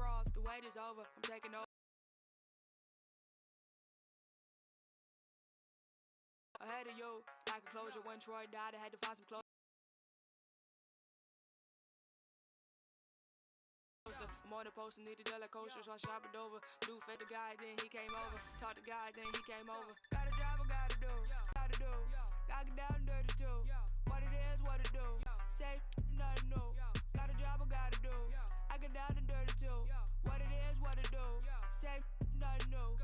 broth, the wait is over, I'm taking over. Ahead of you, like a closure. When Troy died, I had to find some closure. I'm on the post and need to deal like kosher, so I shop it over. Blue fed the guy, then he came over. Talk to God, then he came over. Got a job, I gotta do. Gotta do. Gotta get down and dirty too. What it is, what it do. Safe, nothing new. Got a job, I gotta do. I get down and dirty too. What it is, what it do. Safe, nothing new.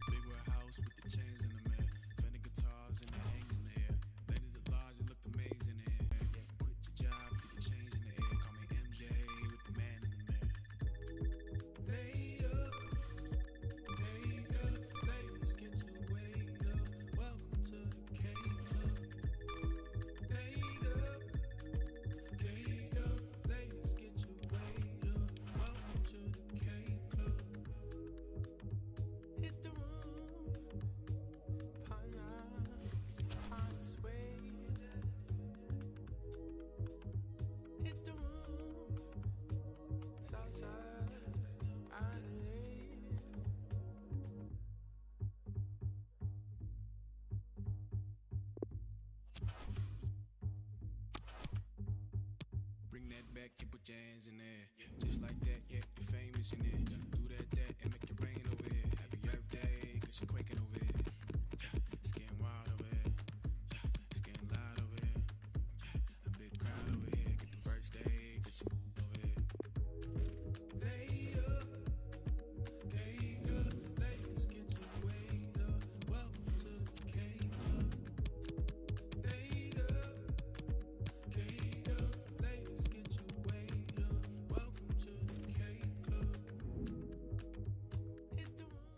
Big warehouse with the chains in the mirror. Fender guitars and the hanging there. Ladies at large, it look amazing in here. Quit your job, get the change in the air. Call me MJ with the man in the mirror. Later, ladies, get your weight up. Welcome to the K-Club. Later, ladies, get your weight up. Welcome to the K-Club. Hit the roof, pine sway. Hit the roof, Southside Island. Bring that back, you put your hands in there. Just like that, yeah, you're famous in there. Do that, and make it rain over here. Happy Earth Day, cause you're quaking over here. It's getting wild over here. It's getting loud over here. A big crowd over here. Get the birthday, cause you're over here. Later, ladies, get your weight up. Welcome to the K-Club. Later, ladies, get your weight up. Welcome to the K-Club. Hit the room.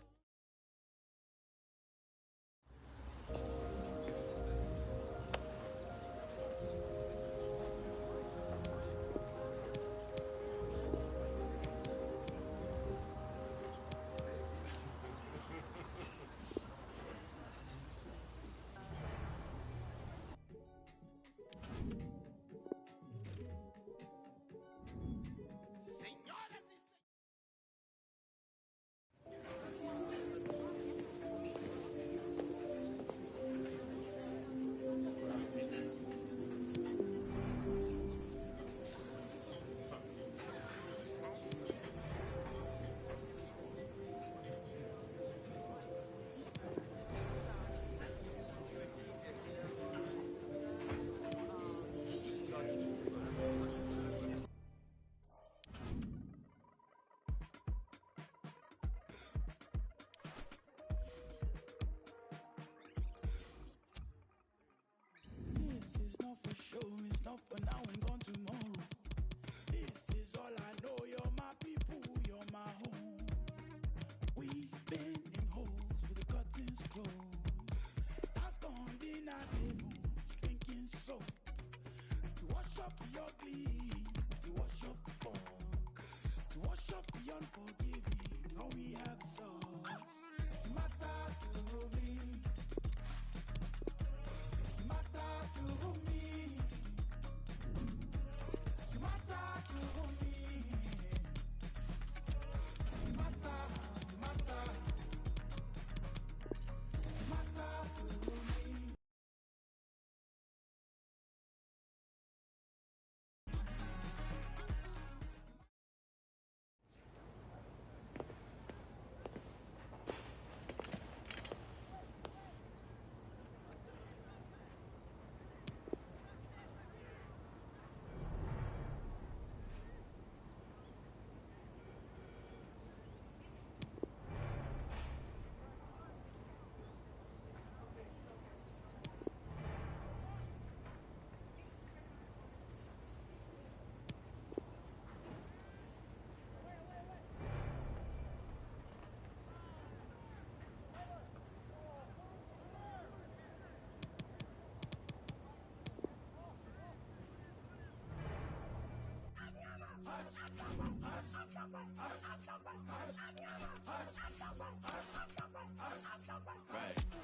This is not for show, it's not for now and gone tomorrow. This is all I know, you're my people, you're my home. We've been in holes with the curtains closed. I've gone dinner tables, drinking soap. To wash up the ugly, to wash up the funk, to wash up the unforgiving, all we have is us. Matter to me. Matter to me. You matter to me. You matter, you matter. You matter to me. Right.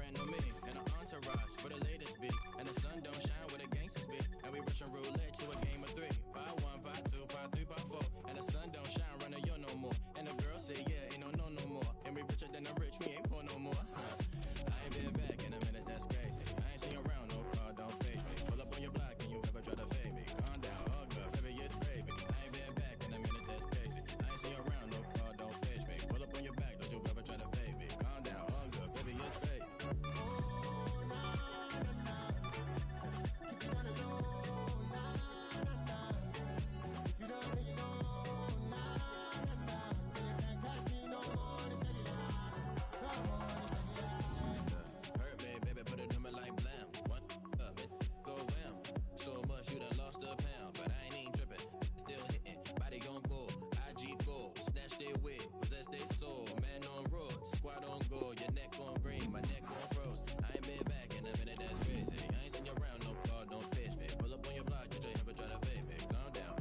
brand new me and an entourage for the latest beat. And the sun don't shine where the gangsters be. And we Russian roulette to a game of 3. Pot 1, pot 2, pot 3, pot 4. And the sun don't shine, running yo no more. And the girl say, yeah, ain't no more. And we richer than the rich, we ain't poor no more. I ain't been back in a minute, that's crazy. I ain't seen you around, no car, don't page me. Pull up on your block and you ever try to fade me. Calm down, all good, baby, it's gravy. I ain't been back in a minute, that's crazy. I ain't seen you around, no car, don't page me. Pull up on your back, don't you ever try to fade me. Calm down,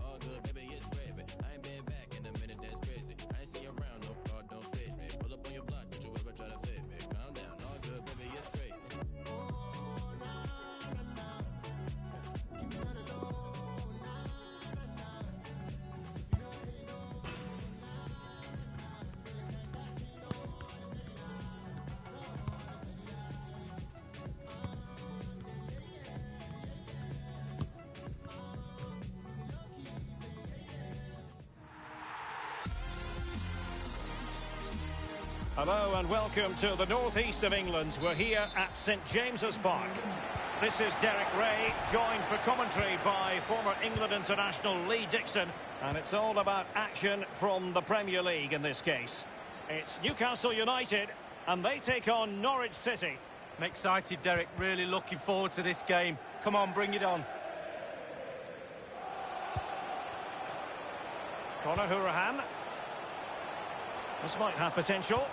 all good, baby, it's gravy. Hello and welcome to the northeast of England. We're here at St James's Park. This is Derek Ray, joined for commentary by former England international Lee Dixon. And it's all about action from the Premier League in this case. It's Newcastle United and they take on Norwich City. I'm excited, Derek. Really looking forward to this game. Come on, bring it on. Conor Hourihane. This might have potential.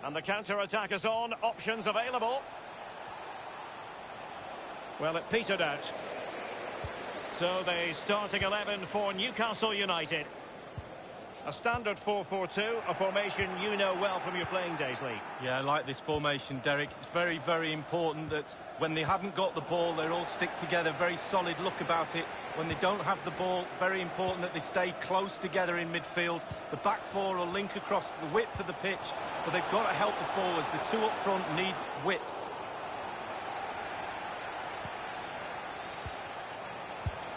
And the counter-attack is on, options available. Well, it petered out. So the starting 11 for Newcastle United. A standard 4-4-2, a formation you know well from your playing days, Lee. Yeah, I like this formation, Derek. It's very, very important that when they haven't got the ball, they all stick together. Very solid look about it. When they don't have the ball, very important that they stay close together in midfield. The back four will link across the width of the pitch, but they've got to help the forwards. The two up front need width.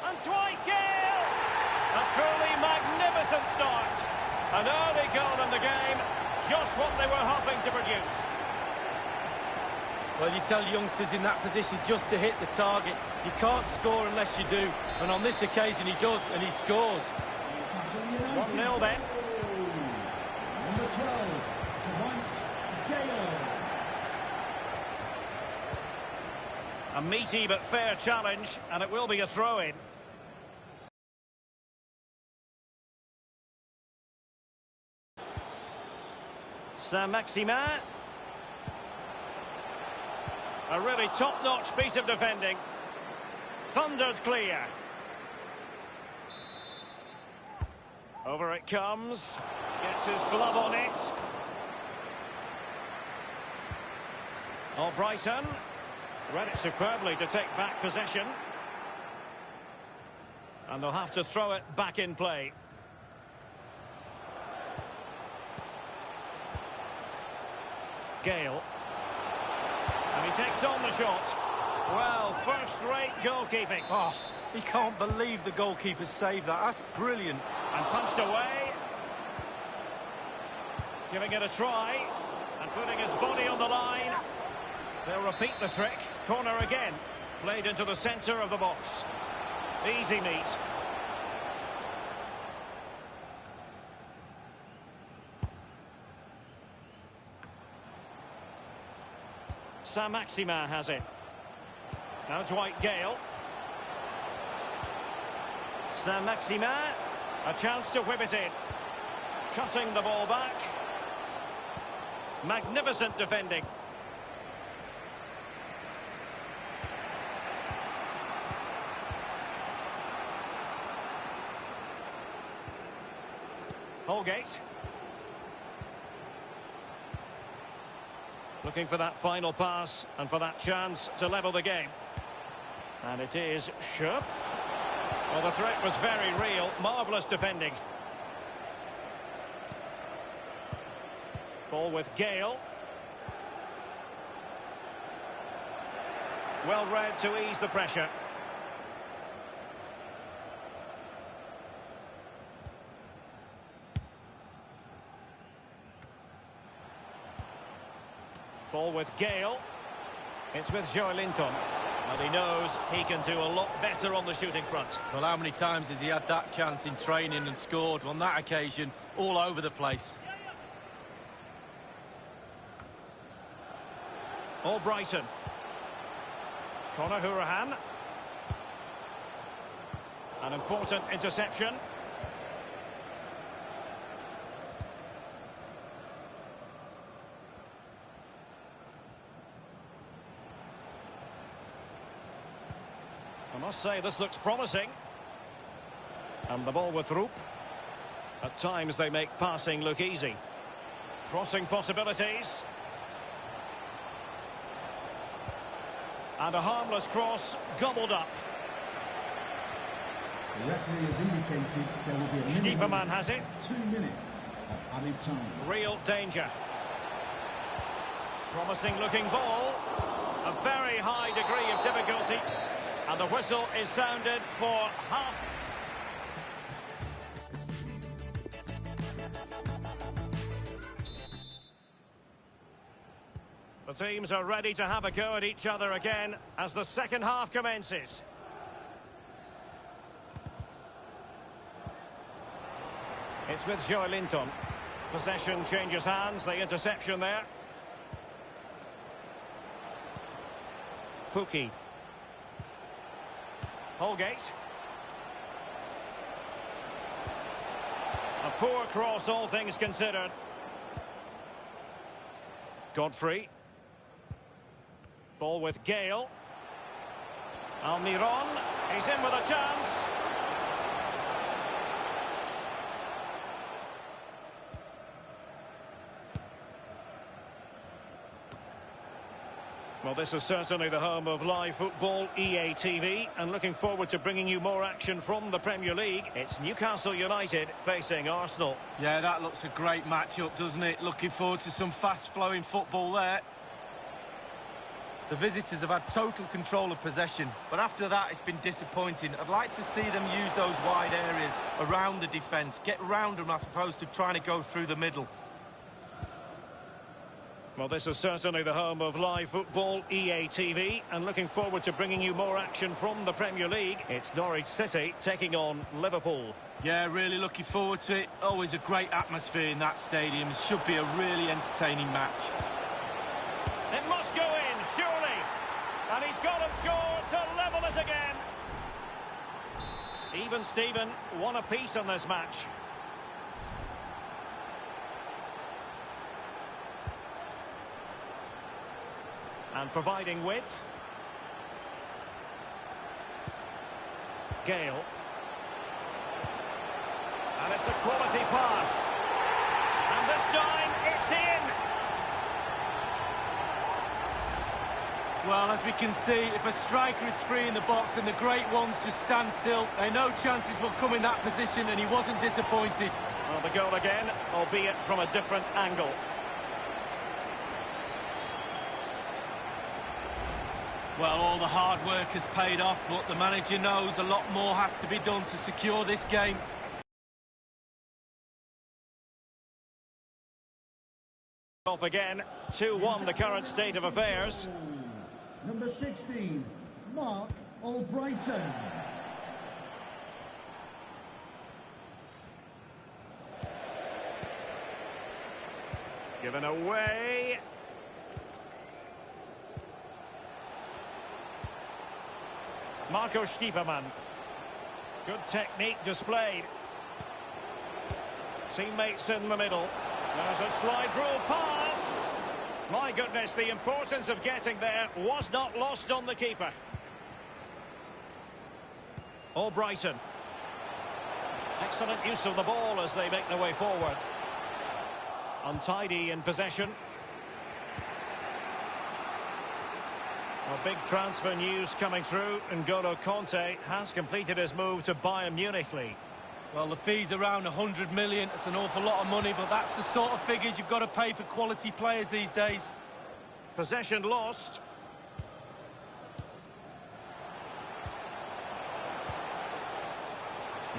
And Dwight Gale! A truly magnificent start. An early goal in the game, just what they were hoping to produce. Well, you tell youngsters in that position just to hit the target. You can't score unless you do. And on this occasion he does, and he scores. 1-0 then. Number 12, Dwight Gale. A meaty but fair challenge, and it will be a throw-in. Saint-Maximin. A really top-notch piece of defending. Thunders clear. Over it comes. Gets his glove on it. Oh, Brighton. Read it superbly to take back possession. And they'll have to throw it back in play. Gale. And he takes on the shot. Well, first-rate goalkeeping. Oh, he can't believe the goalkeeper saved that. That's brilliant. And punched away. Giving it a try. And putting his body on the line. They'll repeat the trick. Corner again. Played into the centre of the box. Easy meet. Saint-Maximin has it. Now Dwight Gale. Saint-Maximin. A chance to whip it in. Cutting the ball back. Magnificent defending. Holgate. Looking for that final pass and for that chance to level the game. And it is Schöpf. Well, the threat was very real. Marvellous defending. Ball with Gale. Well read to ease the pressure. Ball with Gale. It's with Joelinton. And he knows he can do a lot better on the shooting front. Well, how many times has he had that chance in training and scored? On that occasion, all over the place. Albrighton. Conor Hourihane. An important interception. I must say this looks promising. And the ball with Roop. At times they make passing look easy. Crossing possibilities. And a harmless cross gobbled up. The referee has indicated there will be a minimum Stiepermann has it. 2 minutes of added time. Real danger. Promising looking ball. A very high degree of difficulty. And the whistle is sounded for half. The teams are ready to have a go at each other again as the second half commences. It's with Joelinton. Possession changes hands, the interception there. Pukki. Holgate. A poor cross, all things considered. Godfrey. Ball with Gale. Almiron. He's in with a chance. Well, this is certainly the home of live football, EA TV, and looking forward to bringing you more action from the Premier League. It's Newcastle United facing Arsenal. Yeah, that looks a great matchup, doesn't it? Looking forward to some fast-flowing football there. The visitors have had total control of possession, but after that it's been disappointing. I'd like to see them use those wide areas around the defence, get round them as opposed to trying to go through the middle. Well, this is certainly the home of live football, EA TV, and looking forward to bringing you more action from the Premier League. It's Norwich City taking on Liverpool. Yeah, really looking forward to it. Always a great atmosphere in that stadium. Should be a really entertaining match. It must go in, surely. And he's gone and scored to level it again. Even Steven, one apiece on this match. And providing width. Gale. And it's a quality pass. And this time, it's in. Well, as we can see, if a striker is free in the box and the great ones just stand still, they know chances will come in that position, and he wasn't disappointed. Well, the goal again, albeit from a different angle. Well, all the hard work has paid off, but the manager knows a lot more has to be done to secure this game. Off again, 2-1 the current state of affairs. Number 16, Mark Albrighton. Given away. Marco Stiepermann. Good technique displayed. Teammates in the middle. There's a slide rule pass. My goodness, the importance of getting there was not lost on the keeper. Albrighton. Excellent use of the ball as they make their way forward. Untidy in possession. A big transfer news coming through. N'Golo Conte has completed his move to Bayern Munich league. Well, the fee's around 100 million. It's an awful lot of money, but that's the sort of figures you've got to pay for quality players these days. Possession lost.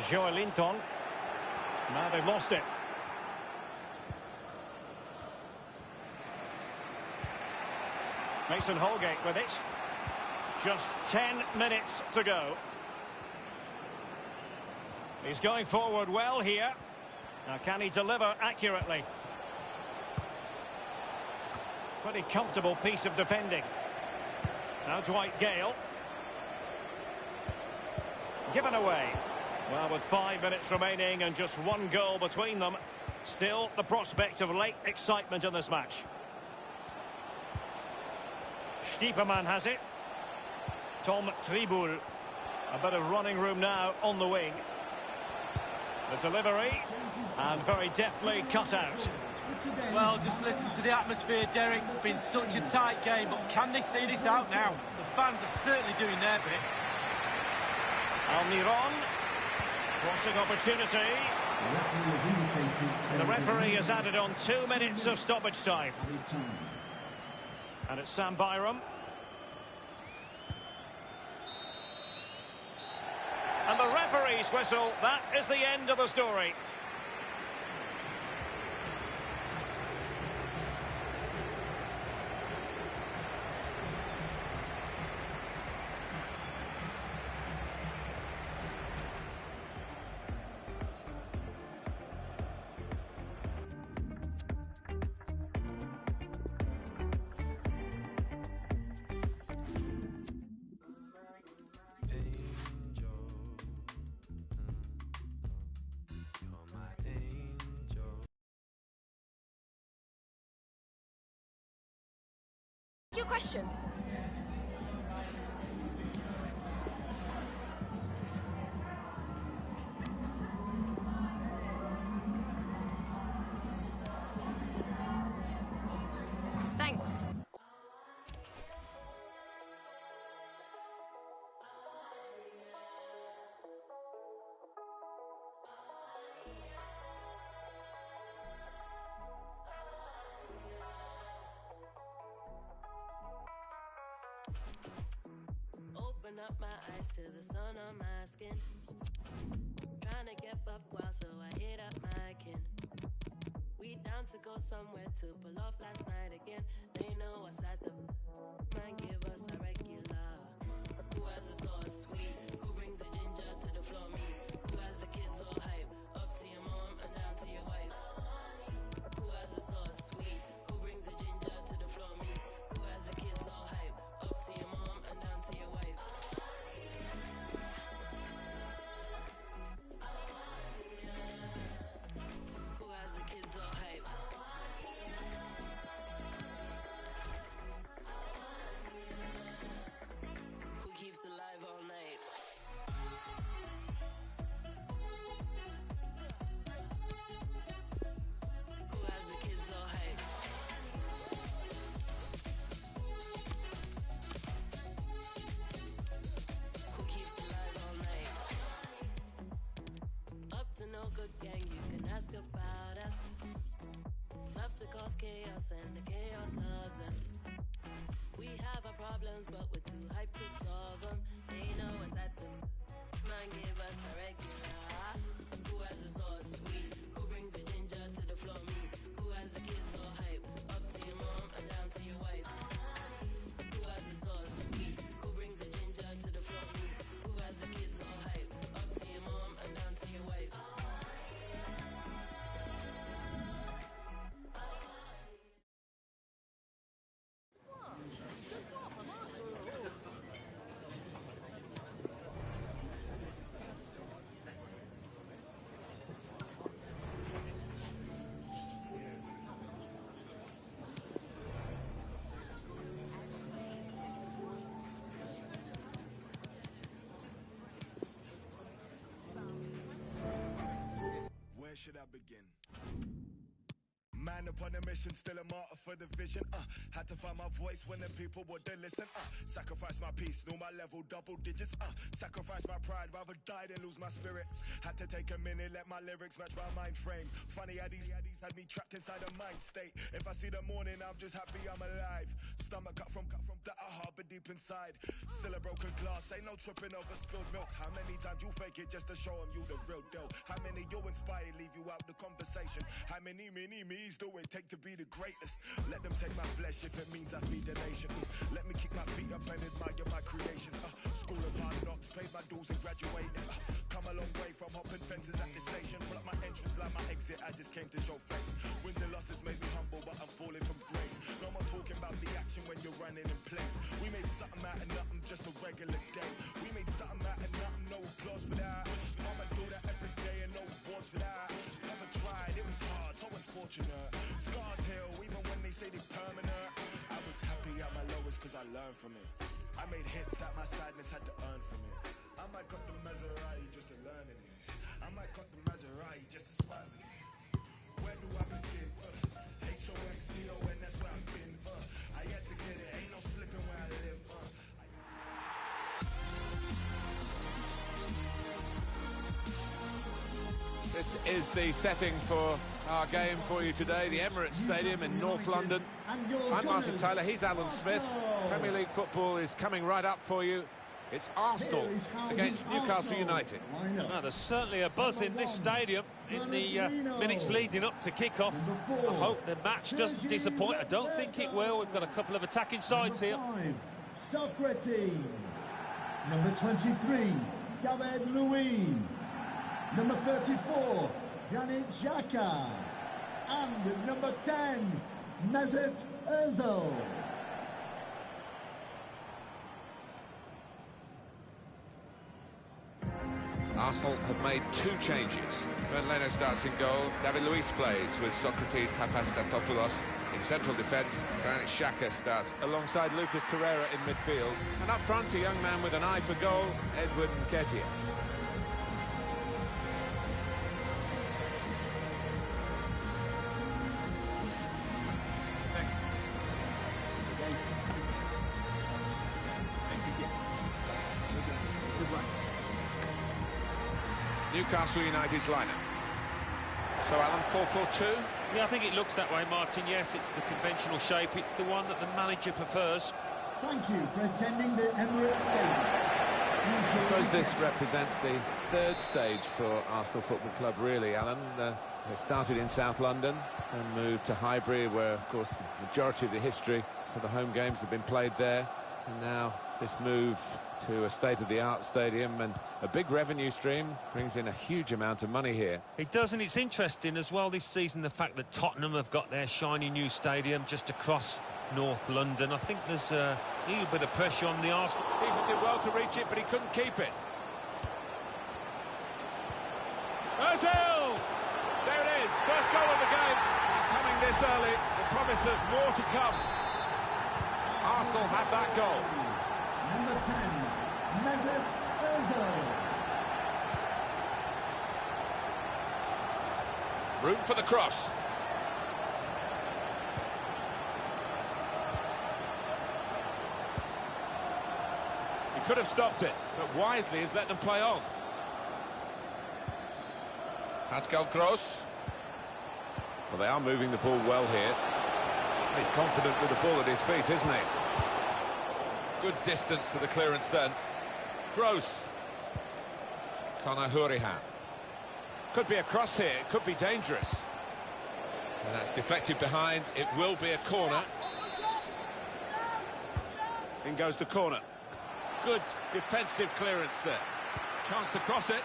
Joelinton. Now they've lost it. Mason Holgate with it. Just 10 minutes to go. He's going forward well here. Now can he deliver accurately? Pretty comfortable piece of defending. Now Dwight Gale. Given away. Well, with 5 minutes remaining and just one goal between them, still the prospect of late excitement in this match. Stiepermann has it. Tom Tribul. A bit of running room now on the wing. The delivery, and very deftly cut out. Well, just listen to the atmosphere, Derek. It's been such a tight game, but can they see this out now? The fans are certainly doing their bit. Almiron. Crossing opportunity. The referee has added on 2 minutes of stoppage time. And it's Sam Byram. And the referee's whistle, that is the end of the story. Your question. Thanks. Open up my eyes to the sun on my skin. Trying to get up while so I hit up my kin. We down to go somewhere to pull off last night again. They know what's at the mind, give us a regular. Who has the sauce sweet? Who brings the ginger to the floor? Me. Who has the kids all hype? Up to your mom and down to your wife. Who has the sauce sweet? Who brings the ginger to the floor? Me. Who has the kids all hype? Up to your mom and down to your wife. Who has the kids all hype? Who keeps alive all night? Who has the kids all hype? Who keeps alive all night? Up to no good gang, you can ask about us. Love to cause chaos and the chaos loves us. We have our problems, but we're too hyped to solve them. They know what's at them. Man, give us a regular. Who has the sauce sweet? Who brings the ginger to the floor? Me. Who has the kids all hype? Up to your mom and down to your wife. Who has the sauce sweet? Who brings the ginger to the floor? Me. Who has the kids all hype? Up to your mom and down to your wife. should I begin? Man upon a mission, still a martyr for the vision. Had to find my voice when the people wouldn't listen. Sacrifice my peace, knew my level, double digits. Sacrifice my pride, rather die than lose my spirit. Had to take a minute, let my lyrics match my mind frame. Funny how these had me trapped inside a mind state. If I see the morning, I'm just happy I'm alive. Stomach cut from that I harbor deep inside. Still a broken glass, ain't no tripping over spilled milk. How many times you fake it just to show them you the real deal? How many you inspire leave you out the conversation? How many me's do it take to be the greatest? Let them take my flesh if it means I feed the nation. Let me kick my feet up and admire my creations. School of hard knocks, paid my dues and graduated. Come a long way from hopping fences at the station. Pull up my entrance like my exit, I just came to show face. Wins and losses made me humble, but I'm falling from grace. No more talking about the action when you're running in place. We made something out of nothing, just a regular day. We made something out of nothing, no applause for that. Mama do that every day and no awards for that. Never tried, it was hard, so unfortunate. Scars heal, even when they say they permanent. I was happy at my lowest cause I learned from it. I made hits at my sadness, had to earn from it. I might cut the Maserati just to learn in it. I might cut the Maserati just to swerve in it. Where do I begin? H-O-X-T-O-N, that's where I've been. I had to get it, ain't no slipping where I live. This is the setting for our game for you today, the Emirates Stadium in North London. I'm Martin Tyler, he's Alan Smith. Premier League football is coming right up for you. It's Arsenal against Newcastle United. Well, there's certainly a buzz in this stadium in the minutes leading up to kick-off. I hope the match doesn't disappoint. I don't think it will. We've got a couple of attacking sides here. Socrates. Number 23, David Luiz. Number 34, Granit Xhaka. And number 10, Mesut Ozil. Arsenal have made 2 changes. When Leno starts in goal, David Luiz plays with Socrates Papastatopoulos in central defence. Granit Xhaka starts alongside Lucas Torreira in midfield. And up front, a young man with an eye for goal, Edward Nketiah. Newcastle United's lineup. So Alan, 4-4-2? Yeah, I think it looks that way, Martin. Yes, it's the conventional shape. It's the one that the manager prefers. Thank you for attending the Emirates Stadium. I suppose this represents the 3rd stage for Arsenal Football Club, really, Alan. They started in South London and moved to Highbury, where, of course, the majority of the history for the home games have been played there. And now this move to a state-of-the-art stadium and a big revenue stream brings in a huge amount of money here. It does, and it's interesting as well this season, the fact that Tottenham have got their shiny new stadium just across North London. I think there's a little bit of pressure on the Arsenal. Keeper did well to reach it, but he couldn't keep it. Ozil! There it is, first goal of the game. Coming this early, the promise of more to come. Arsenal have that goal. Number 10, Mesut Ozil. Room for the cross. He could have stopped it, but wisely has let them play on. Pascal Gross. Well, they are moving the ball well here. He's confident with the ball at his feet, isn't he? Good distance to the clearance then. Gross. Conor Hurihan. Could be a cross here, it could be dangerous. And that's deflected behind, it will be a corner. In goes the corner. Good defensive clearance there. Chance to cross it.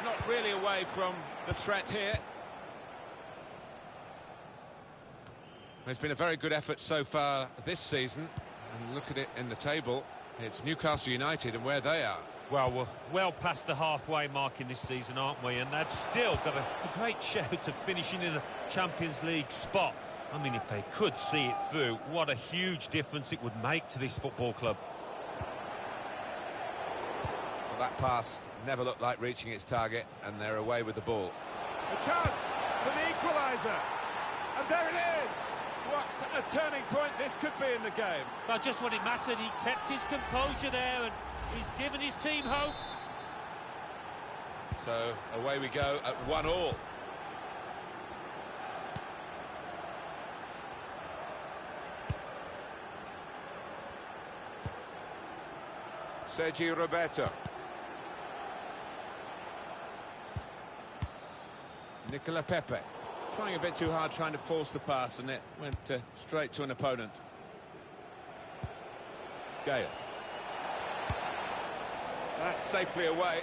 Not really away from the threat here. It's been a very good effort so far this season, and look at it in the table. It's Newcastle United and where they are. Well, we're well past the halfway mark in this season, aren't we? And they've still got a great shout of finishing in a Champions League spot. I mean, if they could see it through, what a huge difference it would make to this football club. Well, that pass never looked like reaching its target, and they're away with the ball. A chance for the equaliser. And there it is. What a turning point this could be in the game. Well, just when it mattered, he kept his composure there, and he's given his team hope. So away we go at 1-1. Sergi Roberto. Nicola Pepe. Trying a bit too hard, trying to force the pass, and it went straight to an opponent. Gale. That's safely away.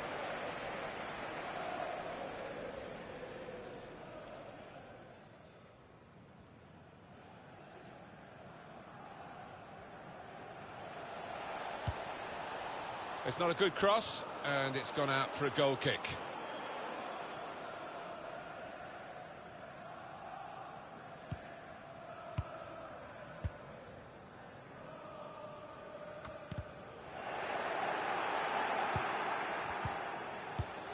It's not a good cross, and it's gone out for a goal kick.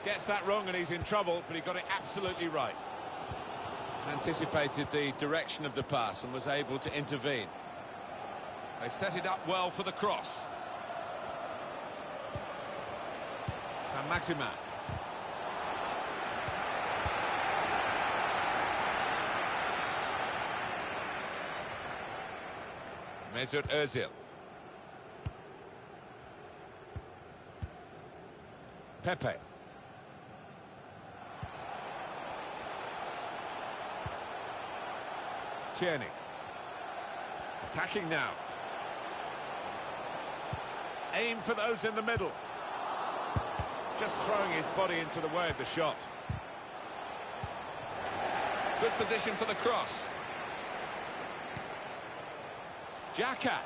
Gets that wrong and he's in trouble, but he got it absolutely right. Anticipated the direction of the pass and was able to intervene. They've set it up well for the cross. Maximin. Mesut Özil. Pepe. Tierney. Attacking now. Aim for those in the middle. Just throwing his body into the way of the shot. Good position for the cross. Xhaka.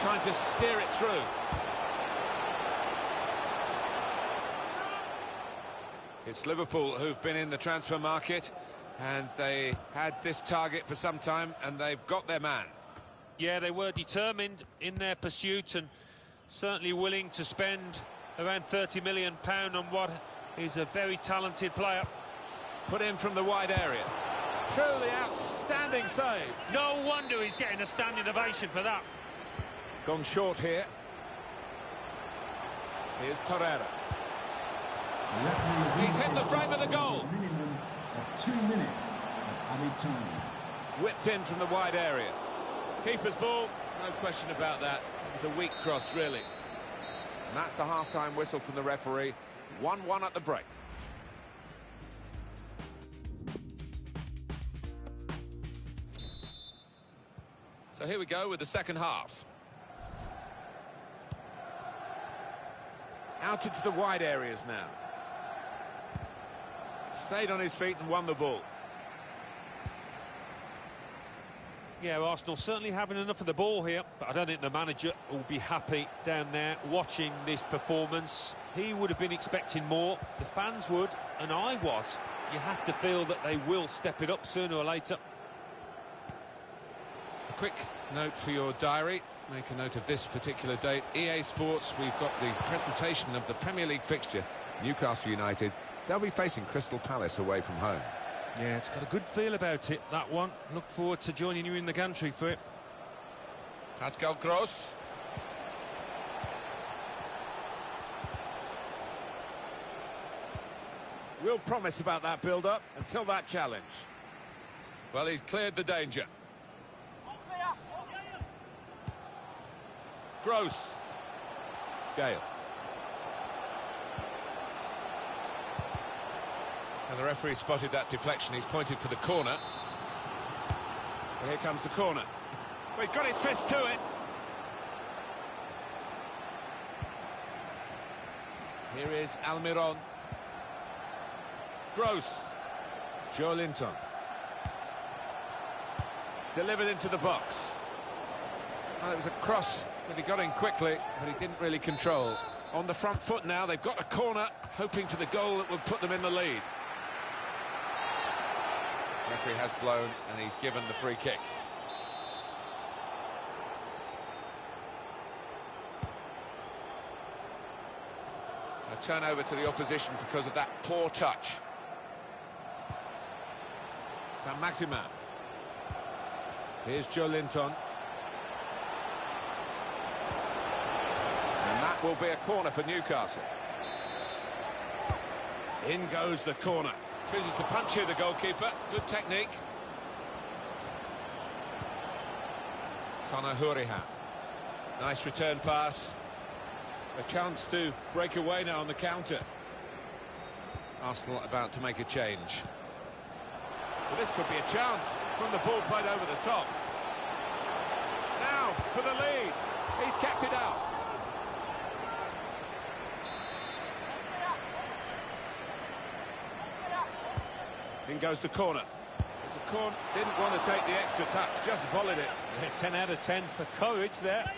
Trying to steer it through. It's Liverpool who've been in the transfer market, and they had this target for some time, and they've got their man. Yeah, they were determined in their pursuit, and certainly willing to spend around £30 million on what is a very talented player. Put in from the wide area. Truly outstanding save. No wonder he's getting a standing ovation for that. Gone short here. Here's Torreira. He's hit the frame of the goal. A minimum of 2 minutes of added time. Whipped in from the wide area. Keeper's ball, no question about that. It was a weak cross, really. And that's the half-time whistle from the referee. 1-1 at the break. So here we go with the second half. Out into the wide areas now. Stayed on his feet and won the ball. Yeah, Arsenal certainly having enough of the ball here, but I don't think the manager will be happy down there watching this performance. He would have been expecting more, the fans would, and I was. You have to feel that they will step it up sooner or later. A quick note for your diary. Make a note of this particular date. EA Sports, we've got the presentation of the Premier League fixture. Newcastle United, they'll be facing Crystal Palace away from home. Yeah, it's got a good feel about it, that one. Look forward to joining you in the gantry for it. Pascal Gross. Real promise about that build-up until that challenge. Well, he's cleared the danger. Gross. Gale. And the referee spotted that deflection. He's pointed for the corner. Well, here comes the corner. Well, he's got his fist to it. Here is Almiron. Gross. Joe Linton. Delivered into the box. Well, it was a cross that he got in quickly, but he didn't really control. On the front foot now, they've got a corner, hoping for the goal that would put them in the lead. The referee has blown, and he's given the free kick. turnover to the opposition because of that poor touch. Saint-Maximin. Here's Joe Linton. And that will be a corner for Newcastle. In goes the corner. Chooses to punch here, the goalkeeper. Good technique. Conor Hourihan. Nice return pass. A chance to break away now on the counter. Arsenal about to make a change. Well, this could be a chance from the ball played over the top. Now for the lead. He's kept it out. In goes the corner. It's a corner. Didn't want to take the extra touch, just volleyed it. Yeah, 10 out of 10 for courage there.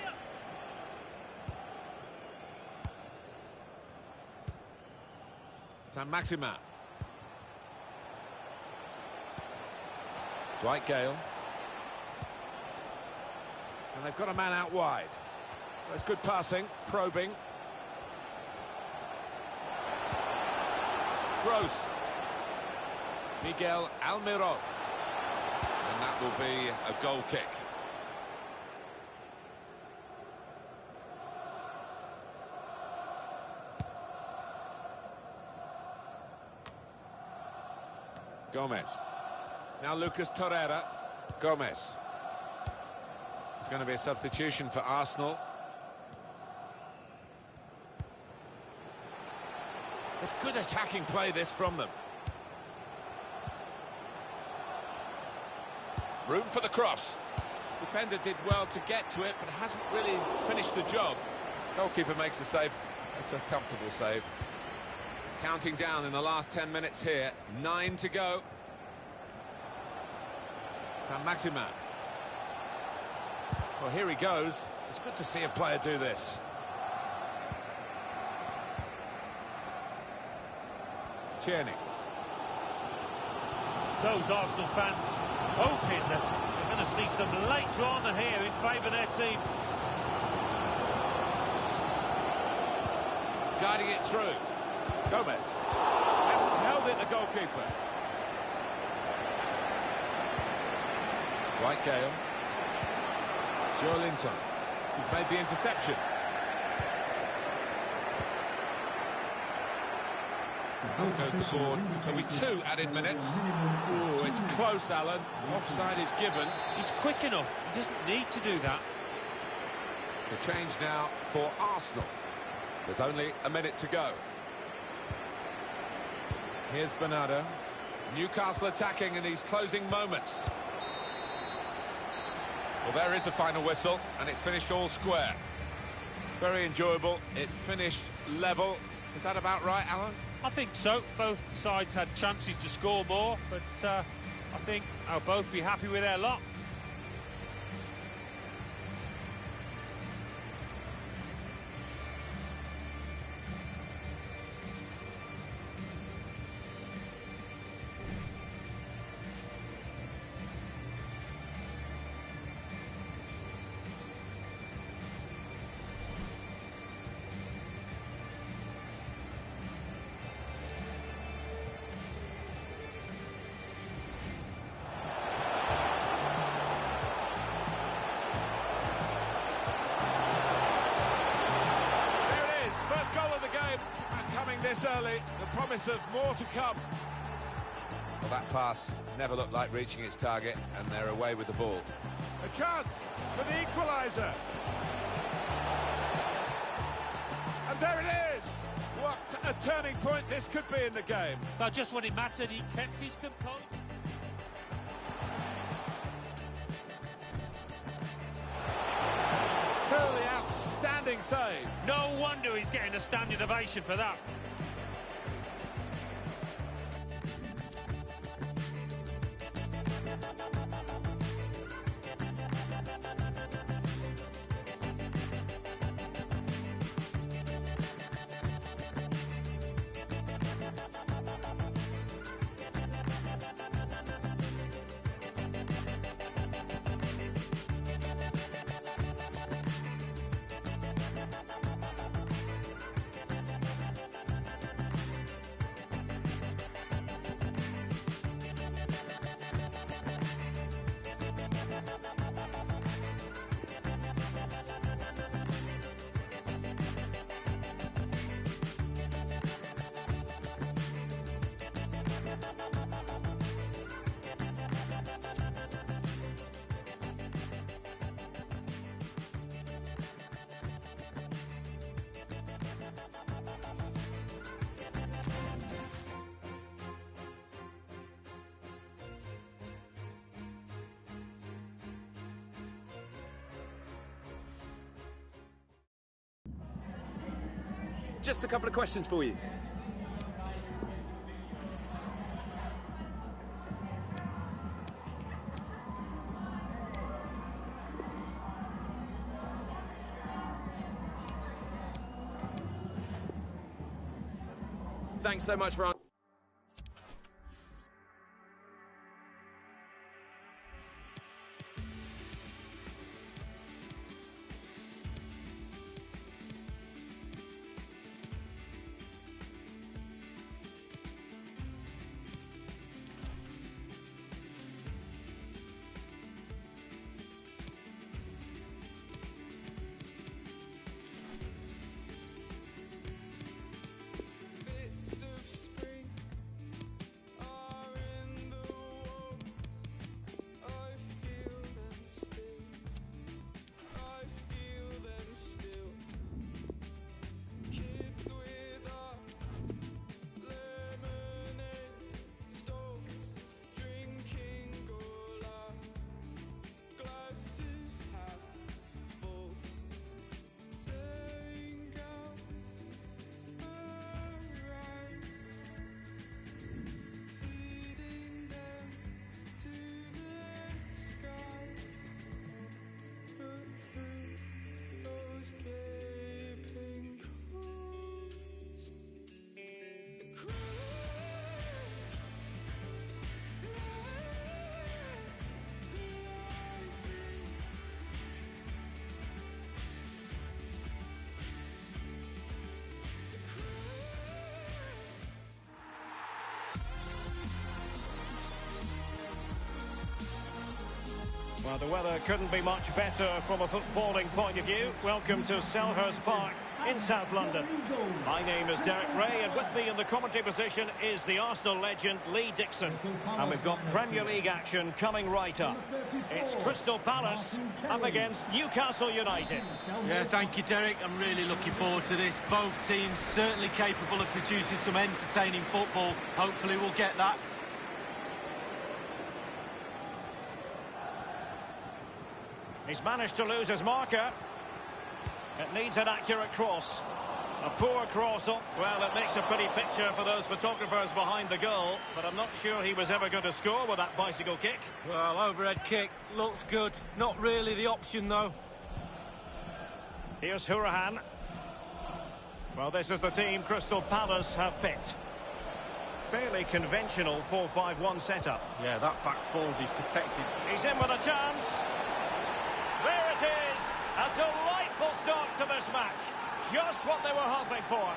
Saint-Maximin. Dwight Gale. And they've got a man out wide. That's good passing, probing. Gross. Miguel Almiron. And that will be a goal kick. Gomez. Now Lucas Torreira. Gomez. It's going to be a substitution for Arsenal. It's good attacking play, this, from them. Room for the cross. Defender did well to get to it, but hasn't really finished the job. Goalkeeper makes a save. It's a comfortable save. Counting down in the last 10 minutes here. 9 to go. Saint-Maximin. Well, here he goes. It's good to see a player do this. Tierney. Those Arsenal fans hoping that we're going to see some late drama here in favour of their team. Guiding it through. Gomez. Hasn't held it, the goalkeeper. Dwight Gale. Joe Linton. He's made the interception. Out goes the board. There'll be 2 added minutes. Oh, it's close, Alan. Offside is given. He's quick enough. He doesn't need to do that. The change now for Arsenal. There's only a minute to go. Here's Bernardo. Newcastle attacking in these closing moments. Well, there is the final whistle, and it's finished all square. Very enjoyable. It's finished level. Is that about right, Alan? I think so. Both sides had chances to score more, but I think I'll both be happy with their lot. This early, the promise of more to come. Well, that pass never looked like reaching its target, and they're away with the ball. A chance for the equaliser. And there it is. What a turning point this could be in the game. But just when it mattered, he kept his composure. Truly outstanding save. No wonder he's getting a standing ovation for that. Just a couple of questions for you. Thanks so much for... Well, the weather couldn't be much better from a footballing point of view. Welcome to Selhurst Park in South London. My name is Derek Ray, and with me in the commentary position is the Arsenal legend Lee Dixon. And we've got Premier League action coming right up. It's Crystal Palace up against Newcastle United. Yeah, thank you, Derek. I'm really looking forward to this. Both teams certainly capable of producing some entertaining football. Hopefully we'll get that. He's managed to lose his marker. It needs an accurate cross. A poor cross up. Well, it makes a pretty picture for those photographers behind the goal, but I'm not sure he was ever going to score with that bicycle kick. Well, overhead kick looks good. Not really the option, though. Here's Hourihane. Well, this is the team Crystal Palace have picked. Fairly conventional 4-5-1 setup. Yeah, that back four will be protected. He's in with a chance. There it is! A delightful start to this match. Just what they were hoping for.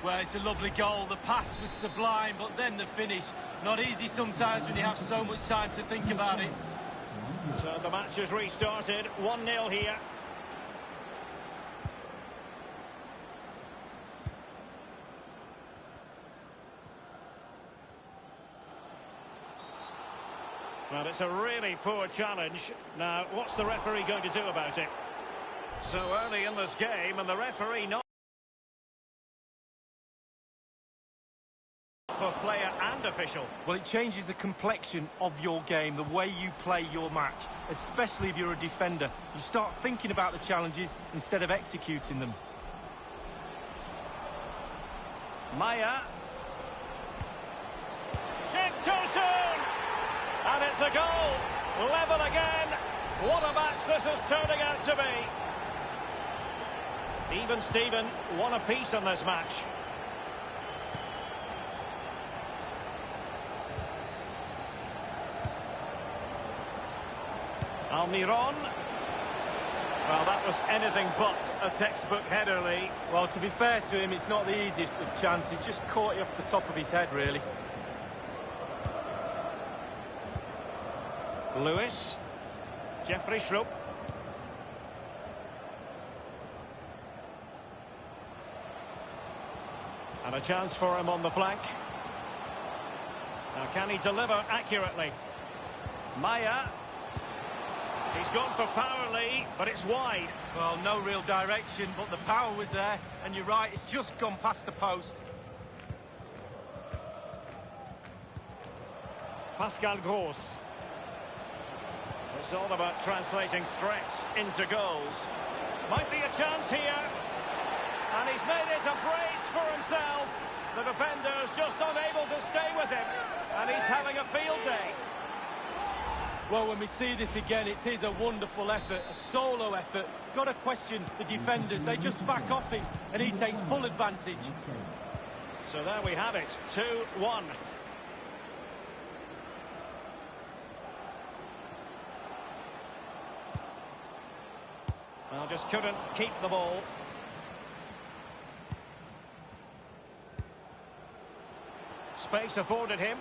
Well, it's a lovely goal. The pass was sublime, but then the finish. Not easy sometimes when you have so much time to think about it. So the match has restarted. 1-0 here. Well, it's a really poor challenge. Now, what's the referee going to do about it? So early in this game, and the referee not for player and official. Well, it changes the complexion of your game, the way you play your match, especially if you're a defender. You start thinking about the challenges instead of executing them. Maya. Chip too soon! And it's a goal! Level again! What a match this is turning out to be! Even Steven, one apiece in this match. Almiron. Well, that was anything but a textbook header, Lee. Well, to be fair to him, it's not the easiest of chances. Just caught it off the top of his head, really. Lewis. Jeffrey Schlupp. And a chance for him on the flank. Now, can he deliver accurately? Maya. He's gone for power, Lee, but it's wide. Well, no real direction, but the power was there. And you're right, it's just gone past the post. Pascal Gross. It's all about translating threats into goals. Might be a chance here. And he's made it a brace for himself. The defender's just unable to stay with him. And he's having a field day. Well, when we see this again, it is a wonderful effort, a solo effort. Got to question the defenders. They just back off him, and he takes full advantage. So there we have it, 2-1. Well, just couldn't keep the ball. Space afforded him.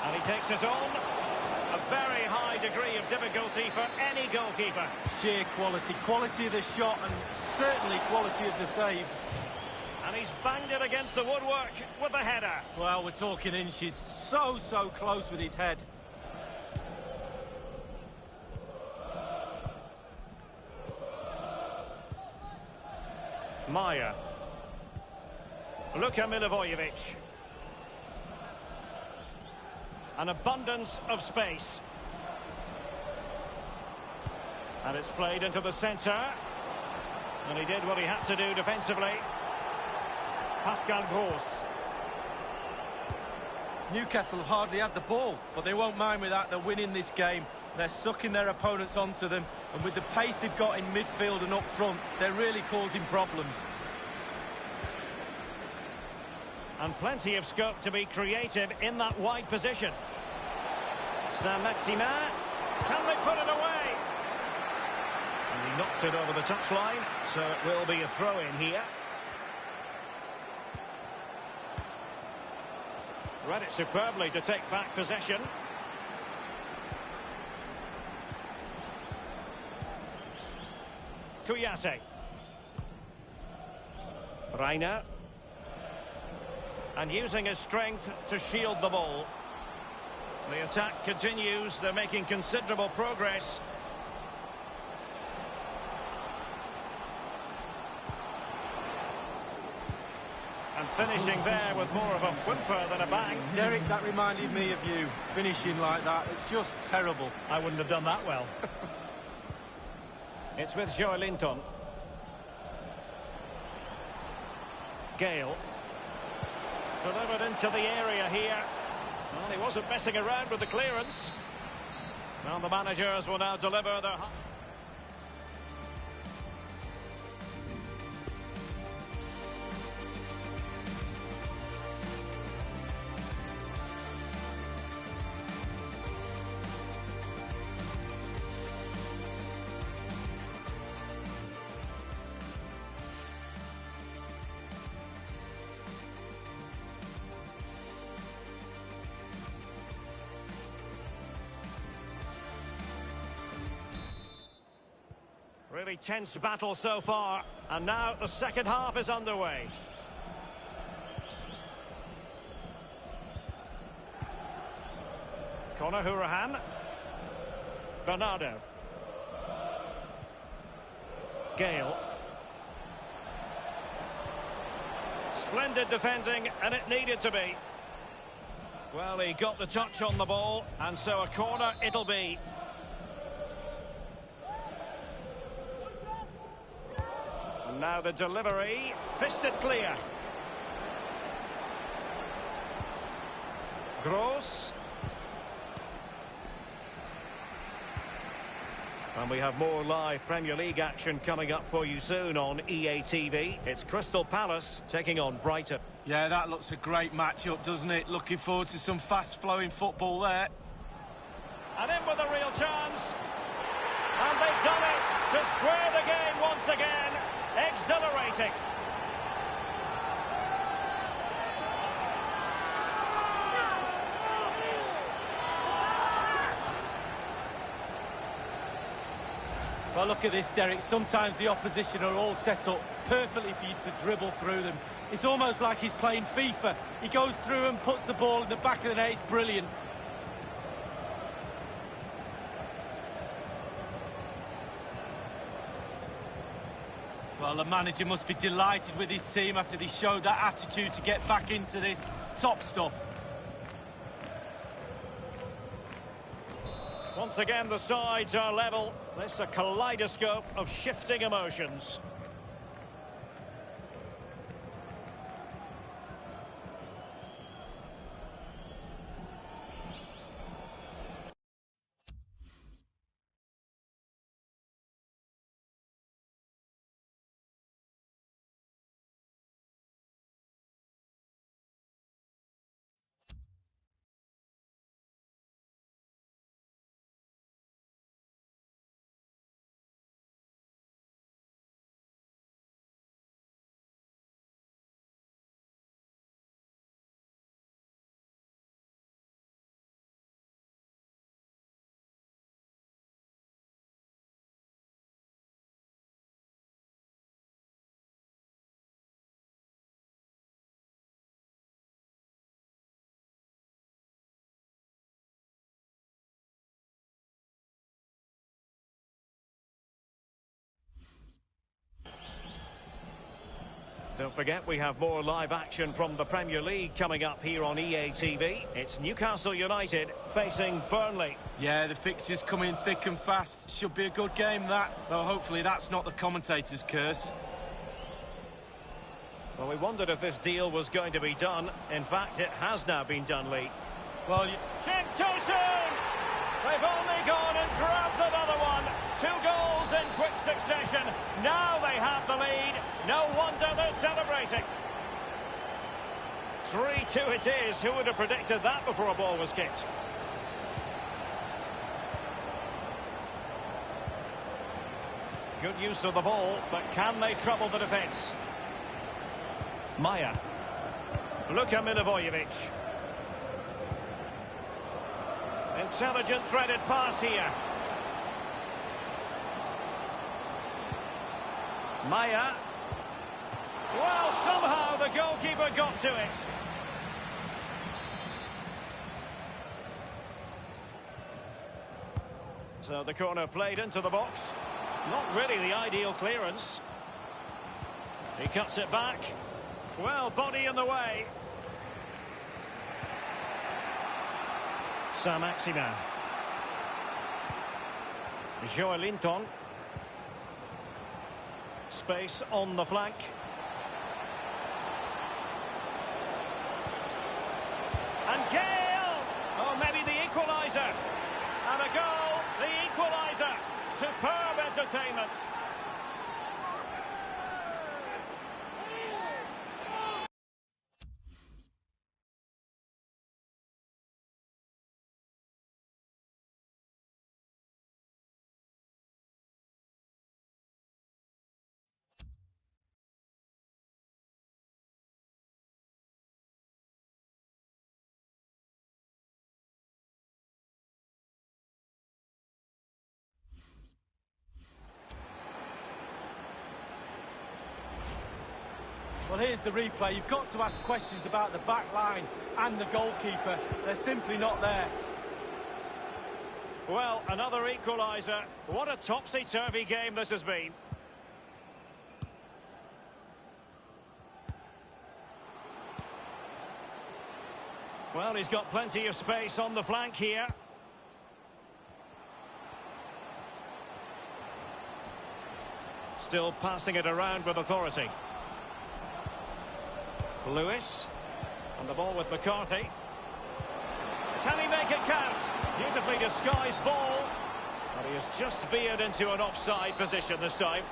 And he takes it on. A very high degree of difficulty for any goalkeeper. Sheer quality. Quality of the shot and certainly quality of the save. And he's banged it against the woodwork with the header. Well, we're talking inches. So close with his head. Maya. Luka Milivojevic. An abundance of space. And it's played into the centre. And he did what he had to do defensively. Pascal Gross. Newcastle have hardly had the ball, but they won't mind with that. They're winning this game. They're sucking their opponents onto them. And with the pace they've got in midfield and up front, they're really causing problems. And plenty of scope to be creative in that wide position. Saint-Maximin, can they put it away? And he knocked it over the touchline, so it will be a throw-in here. Read it superbly to take back possession. Kouyaté. Reina. And using his strength to shield the ball. The attack continues. They're making considerable progress. And finishing there with more of a whimper than a bang. Derek, that reminded me of you. Finishing like that, it's just terrible. I wouldn't have done that well. It's with Joe Linton. Gale. Delivered into the area here. Well, he wasn't messing around with the clearance. Well, the managers will now deliver their... Really tense battle so far, and now the second half is underway. Conor Hourihane. Bernardo. Gale. Splendid defending, and it needed to be. Well, he got the touch on the ball, and so a corner it'll be. And now the delivery, fisted clear. Gross. And we have more live Premier League action coming up for you soon on EA TV. It's Crystal Palace taking on Brighton. Yeah, that looks a great match-up, doesn't it? Looking forward to some fast-flowing football there. And in with a real chance. And they've done it to square the game once again. Exhilarating. Well, look at this, Derek. Sometimes the opposition are all set up perfectly for you to dribble through them. It's almost like he's playing FIFA. He goes through and puts the ball in the back of the net. It's brilliant. Well, the manager must be delighted with his team after they showed that attitude to get back into this. Top stuff. Once again, the sides are level. This is a kaleidoscope of shifting emotions. Don't forget, we have more live action from the Premier League coming up here on EA TV. It's Newcastle United facing Burnley. Yeah, the fixtures come in thick and fast. Should be a good game, that. Though hopefully that's not the commentator's curse. Well, we wondered if this deal was going to be done. In fact, it has now been done, Lee. Well, Jim Tosun! They've only gone and grabbed another one. 2 goals in quick succession. Now they have the lead. No wonder they're celebrating. 3-2 it is. Who would have predicted that before a ball was kicked? Good use of the ball, but can they trouble the defence? Maya. Luka Milivojevic. Intelligent threaded pass here. Maya. Well, somehow the goalkeeper got to it. So the corner played into the box. Not really the ideal clearance. He cuts it back. Well, body in the way. Saint-Maximin. Joelinton. Space on the flank. And Gale! Oh, maybe the equaliser. And a goal, the equaliser. Superb entertainment. Well, here's the replay. You've got to ask questions about the back line and the goalkeeper. They're simply not there. Well, another equaliser. What a topsy-turvy game this has been. Well, he's got plenty of space on the flank here. Still passing it around with authority. Lewis. And the ball with McCarthy. Can he make it count? Beautifully disguised ball. But he has just veered into an offside position this time.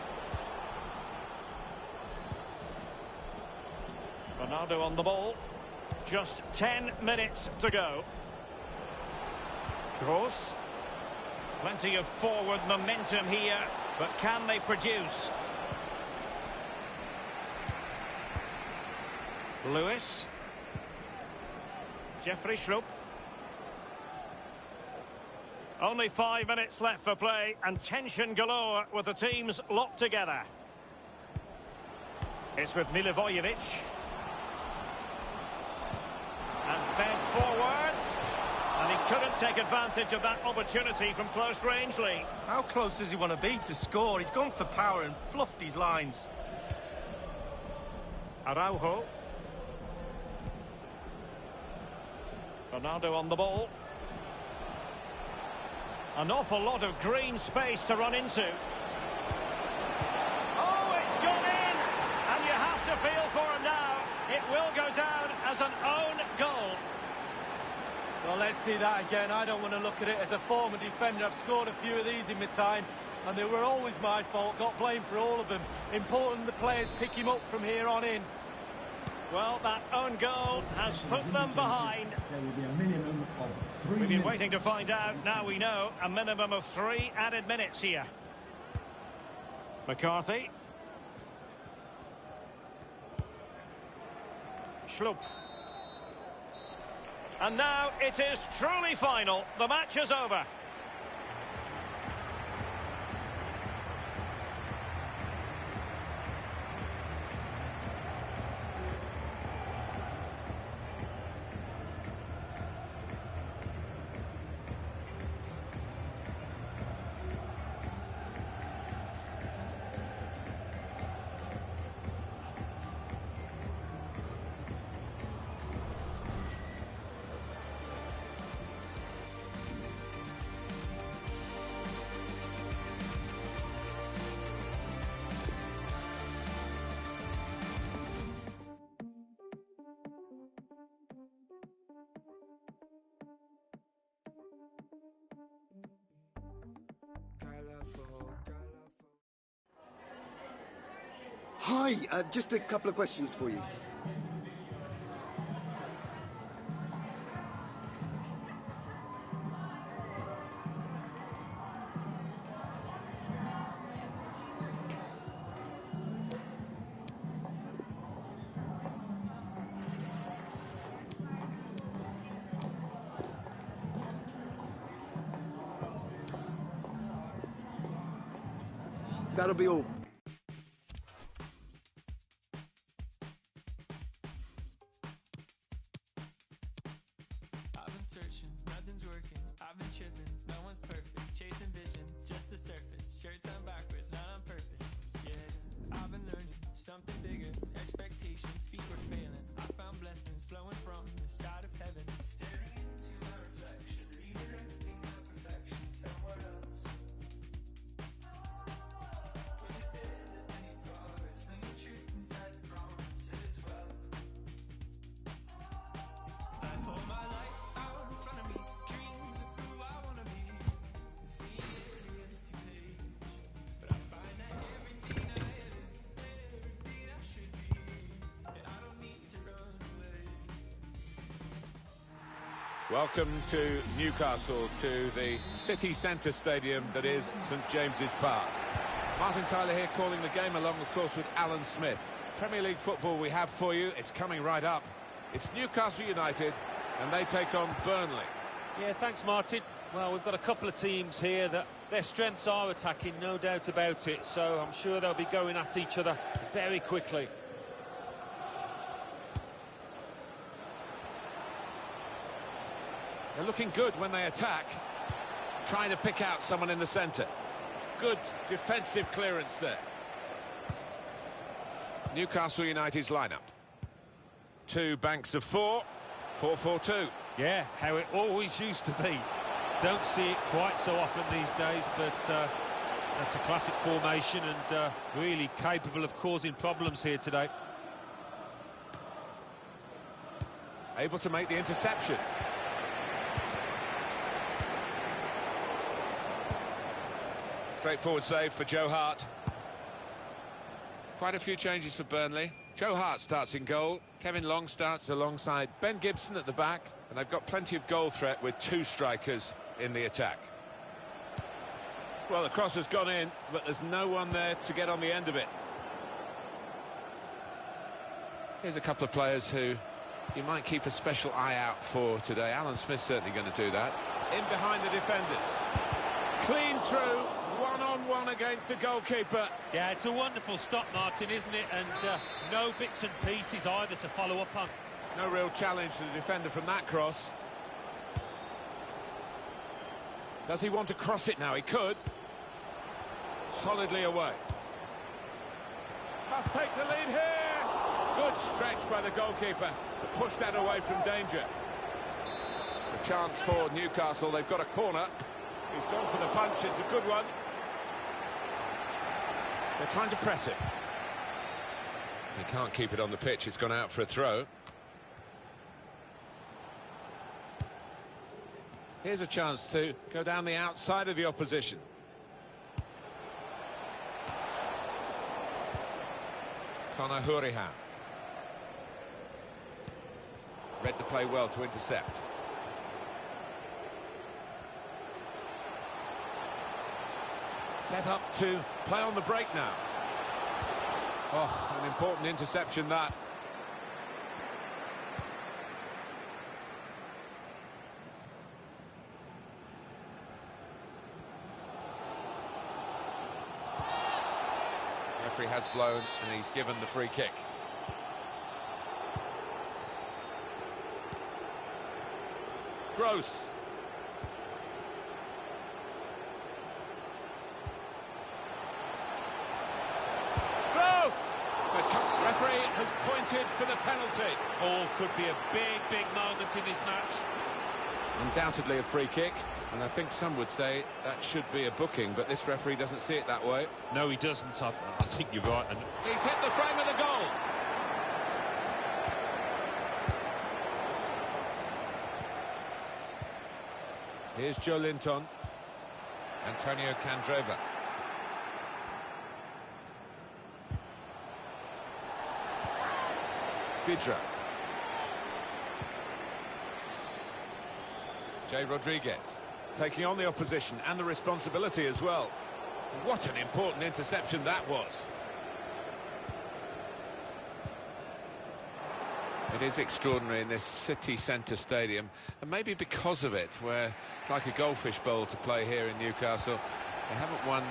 Ronaldo on the ball. Just 10 minutes to go. Gross. Plenty of forward momentum here, but can they produce? Lewis. Jeffrey Schlupp. Only 5 minutes left for play, and tension galore with the teams locked together. It's with Milivojevic. And fed forwards. And he couldn't take advantage of that opportunity from close range, Lee. How close does he want to be to score? He's gone for power and fluffed his lines. Araujo. Ronaldo on the ball. An awful lot of green space to run into. Oh, it's gone in! And you have to feel for him now. It will go down as an own goal. Well, let's see that again. I don't want to look at it as a former defender. I've scored a few of these in my time, and they were always my fault. Got blamed for all of them. Important the players pick him up from here on in. Well, that own goal has put them behind. There will be a minimum of 3 We've been minutes. waiting to find out. Now we know. A minimum of 3 added minutes here. McCarthy. Schlupp. And now it is truly final. The match is over. Hi, just a couple of questions for you. That'll be all. Welcome to Newcastle, to the city centre stadium that is St James's Park. Martin Tyler here calling the game, along of course with Alan Smith. Premier League football we have for you. It's coming right up. It's Newcastle United and they take on Burnley. Yeah, thanks Martin. Well, we've got a couple of teams here that their strengths are attacking, no doubt about it, so I'm sure they'll be going at each other very quickly. They're looking good when they attack, trying to pick out someone in the centre. Good defensive clearance there. Newcastle United's lineup. 2 banks of 4, 4-4-2. Yeah, how it always used to be. Don't see it quite so often these days, but that's a classic formation and really capable of causing problems here today. Able to make the interception. Straightforward save for Joe Hart. Quite a few changes for Burnley. Joe Hart starts in goal. Kevin Long starts alongside Ben Gibson at the back. And they've got plenty of goal threat with 2 strikers in the attack. Well, the cross has gone in, but there's no one there to get on the end of it. Here's a couple of players who you might keep a special eye out for today. Alan Smith's certainly going to do that. In behind the defenders. Clean through. One-on-one against the goalkeeper. Yeah, it's a wonderful stop, Martin, isn't it? And no bits and pieces either to follow up on. No real challenge to the defender from that cross. Does he want to cross it now? He could. Solidly away. Must take the lead here. Good stretch by the goalkeeper to push that away from danger. A chance for Newcastle. They've got a corner. He's gone for the punch, it's a good one. They're trying to press it. He can't keep it on the pitch, it's gone out for a throw. Here's a chance to go down the outside of the opposition. Conor Hurihan. Read the play well to intercept. Set up to play on the break now. Oh, an important interception that. The referee has blown and he's given the free kick. Gross. Referee has pointed for the penalty. All could be a big moment in this match. Undoubtedly a free kick, and I think some would say that should be a booking, but this referee doesn't see it that way. No, he doesn't. I think you're right. And he's hit the frame of the goal. Here's Joe Linton. Antonio Candreva. Vidra. Jay Rodriguez. Taking on the opposition and the responsibility as well. What an important interception that was. It is extraordinary in this city centre stadium, and maybe because of it, where it's like a goldfish bowl to play here in Newcastle. They haven't won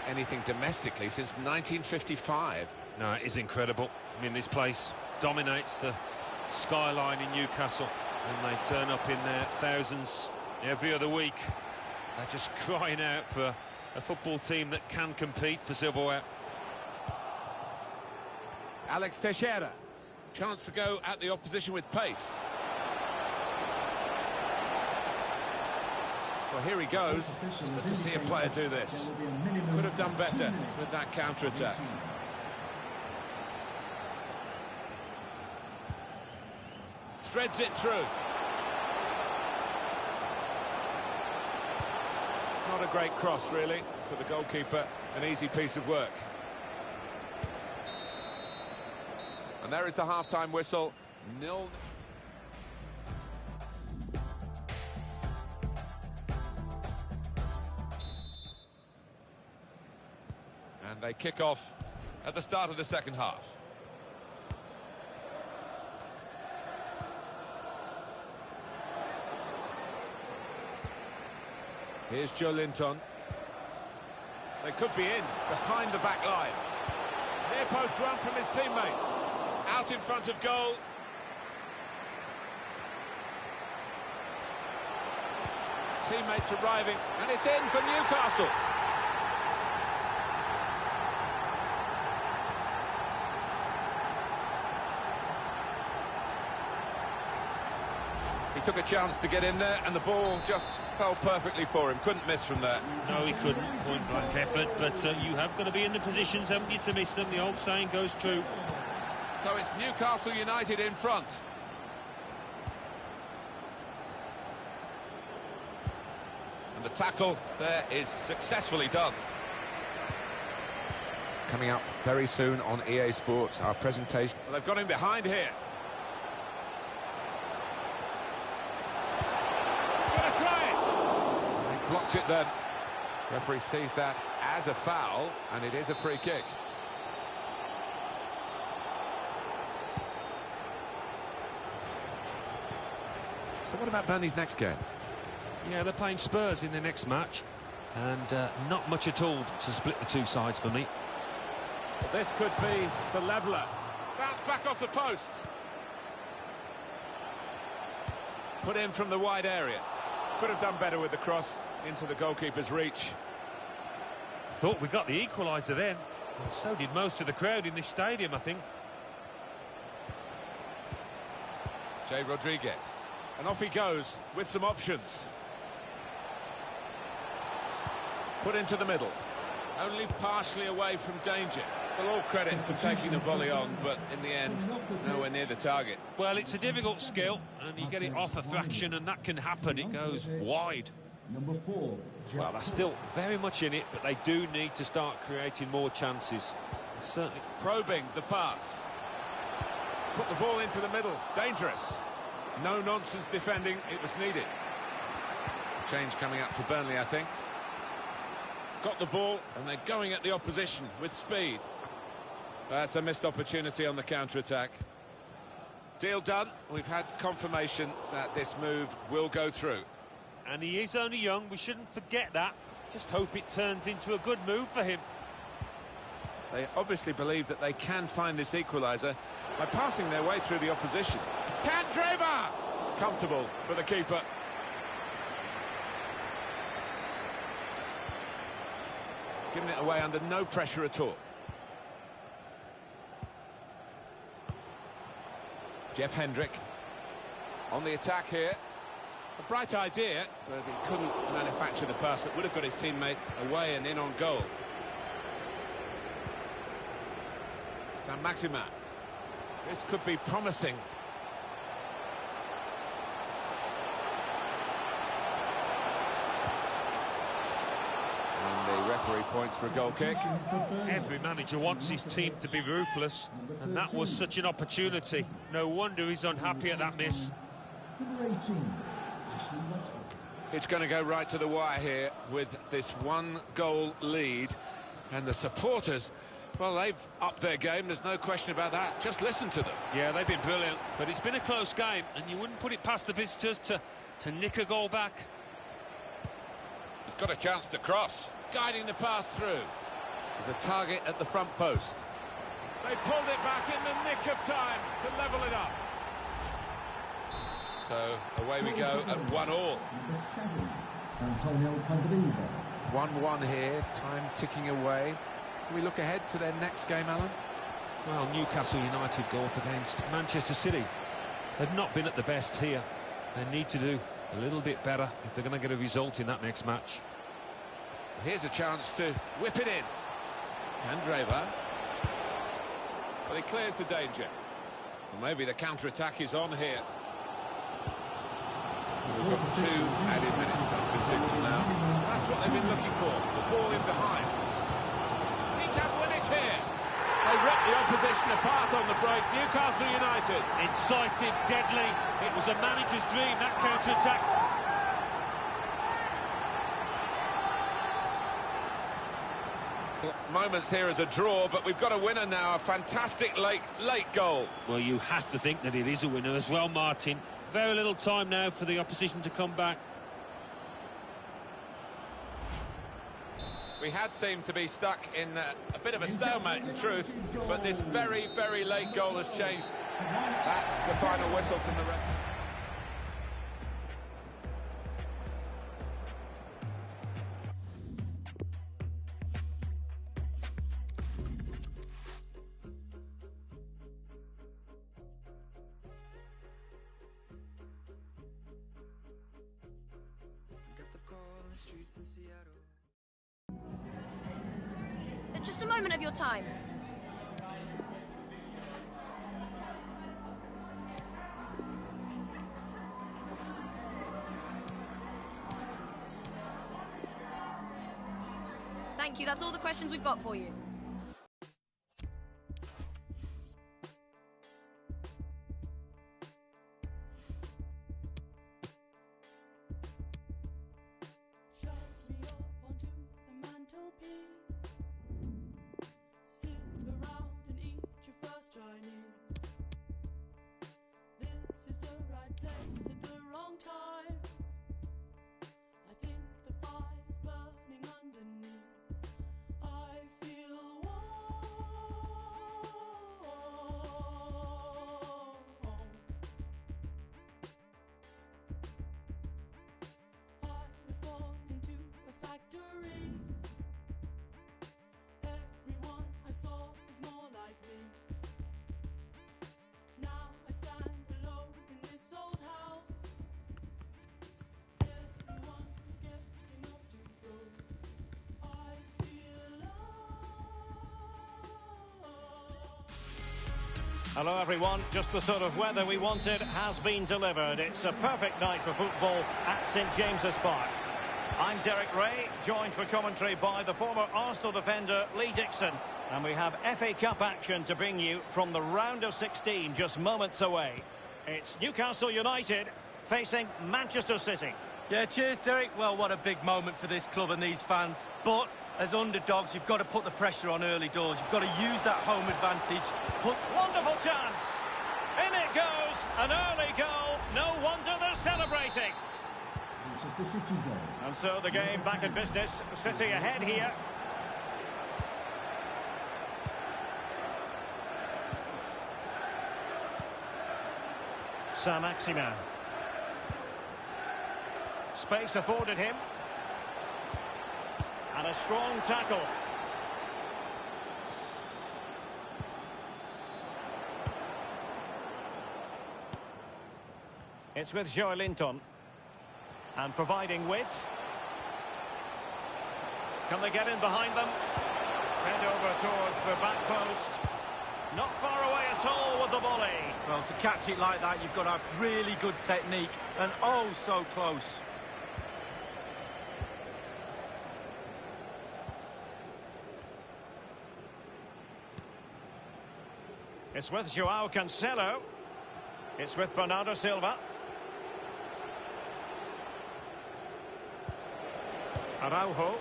anything domestically since 1955. No, it is incredible. I mean, this place dominates the skyline in Newcastle, and they turn up in their thousands every other week. They're just crying out for a football team that can compete for silverware. Alex Teixeira. Chance to go at the opposition with pace. Well, here he goes. It's good to see a player do this. Could have done better with that counter-attack. Threads it through. Not a great cross, really, for the goalkeeper. An easy piece of work. And there is the half-time whistle. 0. And they kick off at the start of the second half. Here's Joe Linton. They could be in, behind the back line. Near post run from his teammate. Out in front of goal. Teammates arriving, and it's in for Newcastle. He took a chance to get in there, and the ball just fell perfectly for him. Couldn't miss from there. No, he couldn't. Point-blank effort, but you have got to be in the positions, haven't you, to miss them? The old saying goes true. So it's Newcastle United in front. And the tackle there is successfully done. Coming up very soon on EA Sports, our presentation. Well, they've got him behind here. Gonna try it! He blocked it then. Referee sees that as a foul, and it is a free kick. So what about Burnley's next game? Yeah, they're playing Spurs in their next match, and not much at all to split the two sides for me. Well, this could be the leveller. Bounce back off the post. Put in from the wide area. Could have done better with the cross into the goalkeeper's reach. Thought we got the equaliser then. And so did most of the crowd in this stadium, I think. Jay Rodriguez. And off he goes with some options. Put into the middle. Only partially away from danger. Well, all credit for taking the volley on, but in the end, nowhere near the target. Well, it's a difficult skill, and you get it off a fraction, and that can happen. It goes wide. Number 4. Well, they're still very much in it, but they do need to start creating more chances. Certainly. Probing the pass. Put the ball into the middle. Dangerous. No-nonsense defending. It was needed. Change coming up for Burnley, I think. Got the ball, and they're going at the opposition with speed. That's a missed opportunity on the counter-attack. Deal done. We've had confirmation that this move will go through. And he is only young, we shouldn't forget that. Just hope it turns into a good move for him. They obviously believe that they can find this equaliser by passing their way through the opposition. Candreva! Comfortable for the keeper. Giving it away under no pressure at all. Jeff Hendrick on the attack here. A bright idea, but he couldn't manufacture the pass that would have got his teammate away and in on goal. Saint-Maximin. This could be promising. And the referee points for a goal kick. Every manager wants his team to be ruthless, and that was such an opportunity. No wonder he's unhappy at that miss. Number 18. It's going to go right to the wire here with this one-goal lead. And the supporters, well, they've upped their game, there's no question about that. Just listen to them. Yeah, they've been brilliant, but it's been a close game, and you wouldn't put it past the visitors to nick a goal back. He's got a chance to cross, guiding the pass through. There's a target at the front post. They pulled it back in the nick of time to level it up. So away we go at 1-1. Number 7. Antonio Candreva. 1-1 here, time ticking away. Can we look ahead to their next game, Alan? Well, Newcastle United go up against Manchester City. They've not been at the best here. They need to do a little bit better if they're going to get a result in that next match. Here's a chance to whip it in. Candreva. Well, he clears the danger. Well, maybe the counter-attack is on here. We've got 2 added minutes, that's been signalled now. That's what they've been looking for, the ball in behind. He can win it here. They ripped the opposition apart on the break, Newcastle United. Incisive, deadly, it was a manager's dream, that counter-attack. Moments here as a draw, but we've got a winner now, a fantastic late goal. Well, you have to think that it is a winner as well, Martin. Very little time now for the opposition to come back. We had seemed to be stuck in a bit of a stalemate, in truth, but this very, very late goal has changed. That's the final whistle from the referee. Just a moment of your time. Thank you, that's all the questions we've got for you. I think the fire's burning underneath. I feel Hello everyone, just the sort of weather we wanted has been delivered. It's a perfect night for football at St James's Park. I'm Derek Ray, joined for commentary by the former Arsenal defender Lee Dixon. And we have FA Cup action to bring you from the round of 16 just moments away. It's Newcastle United facing Manchester City. Yeah, cheers Derek. Well, what a big moment for this club and these fans. But as underdogs, you've got to put the pressure on early doors. You've got to use that home advantage. Wonderful chance. In it goes. An early goal. No wonder they're celebrating. Manchester City goal. And so the game back in business. City ahead here. Saint-Maximin. Space afforded him. And a strong tackle. It's with Joelinton. And providing width. Can they get in behind them? Fed over towards the back post. Not far away at all with the volley. Well, to catch it like that, you've got to have really good technique. And oh, so close. It's with Joao Cancelo. It's with Bernardo Silva. Araujo.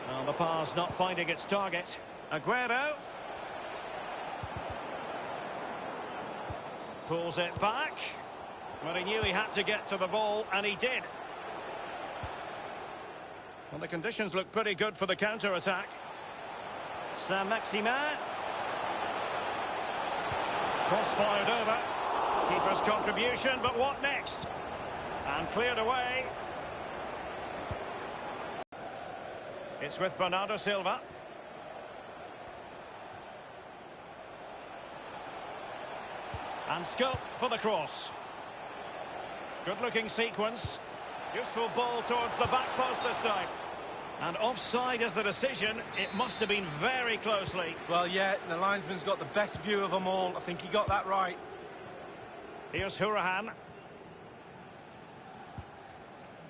Well, the pass not finding its target. Aguero. Pulls it back. But he knew he had to get to the ball, and he did. Well, the conditions look pretty good for the counter-attack. Saint-Maximin. Cross fired over. Keeper's contribution, but what next? And cleared away. It's with Bernardo Silva. And scope for the cross. Good-looking sequence. Useful ball towards the back post this time. And offside is the decision. It must have been very closely. Well, yeah, the linesman's got the best view of them all. I think he got that right. Here's Hurahan.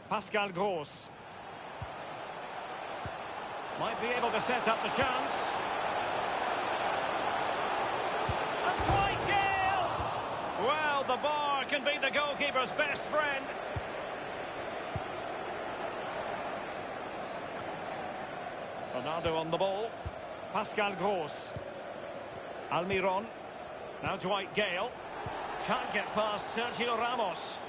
Pascal Gross. Might be able to set up the chance. And Dwight Gale! Well, the bar can be the goalkeeper's best friend. Bernardo on the ball. Pascal Gross. Almiron. Now Dwight Gale. Can't get past Sergio Ramos.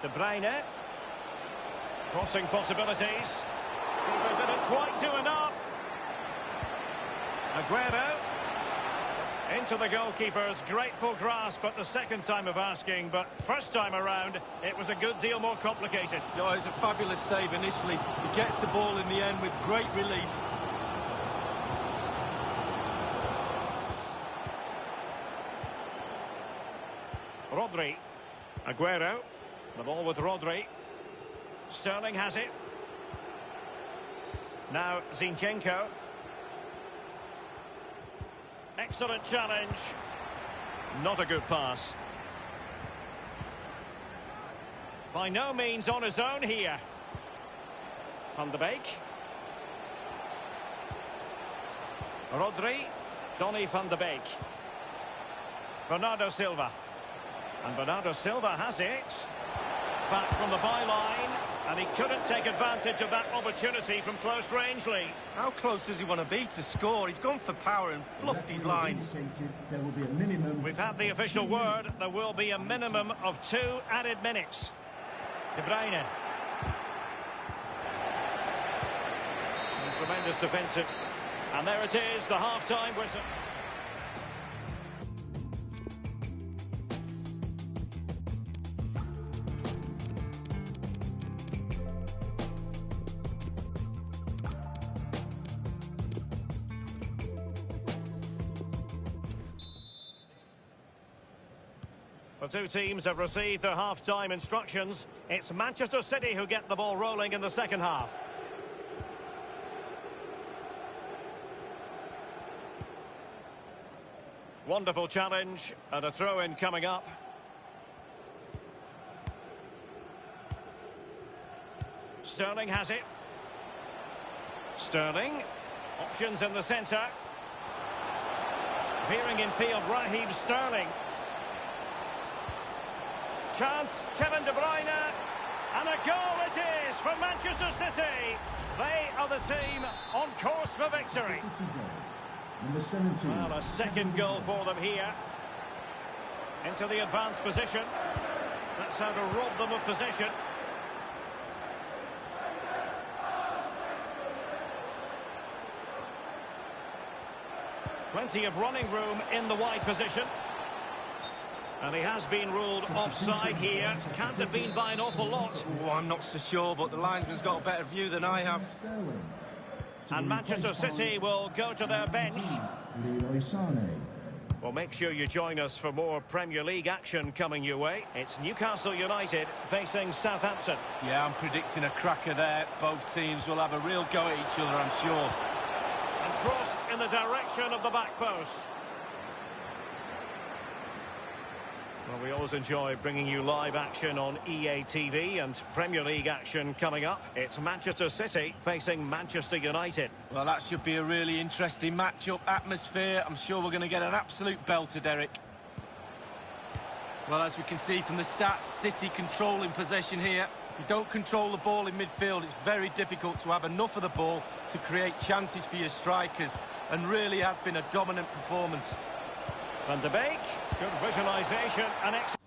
De Bruyne. Crossing possibilities. Keeper didn't quite do enough. Aguero. Into the goalkeeper's grateful grasp at the second time of asking, but first time around, it was a good deal more complicated. No, it was a fabulous save initially. He gets the ball in the end with great relief. Rodri. Aguero. The ball with Rodri. Sterling has it. Now Zinchenko. Excellent challenge. Not a good pass. By no means on his own here. Van de Beek. Rodri. Donny van de Beek. Bernardo Silva. And Bernardo Silva has it. Back from the byline. And he couldn't take advantage of that opportunity from close range, Lee. How close does he want to be to score? He's gone for power and fluffed his lines. There will be a minimum. We've had the official word. There will be a minimum of 2 added minutes. De Bruyne. And tremendous defensive. And there it is, the half-time whistle. The two teams have received their half-time instructions. It's Manchester City who get the ball rolling in the second half. Wonderful challenge, and a throw-in coming up. Sterling has it. Sterling. Options in the centre. Veering in field, Raheem Sterling. Chance, Kevin De Bruyne. And a goal it is for Manchester City. They are the team on course for victory. Number 17. Well, a second goal for them here. Into the advanced position. That's how to rob them of possession. Plenty of running room in the wide position. And he has been ruled offside here. Can't have been by an awful lot. Oh, I'm not so sure, but the linesman's got a better view than I have. And Manchester City will go to their bench. Well, make sure you join us for more Premier League action coming your way. It's Newcastle United facing Southampton. Yeah, I'm predicting a cracker there. Both teams will have a real go at each other, I'm sure. And crossed in the direction of the back post. Well, we always enjoy bringing you live action on EA TV and Premier League action coming up. It's Manchester City facing Manchester United. Well, that should be a really interesting match-up atmosphere. I'm sure we're going to get an absolute belter, Derek. Well, as we can see from the stats, City controlling possession here. If you don't control the ball in midfield, it's very difficult to have enough of the ball to create chances for your strikers, and really has been a dominant performance. Van de Beek, good visualisation and excellent.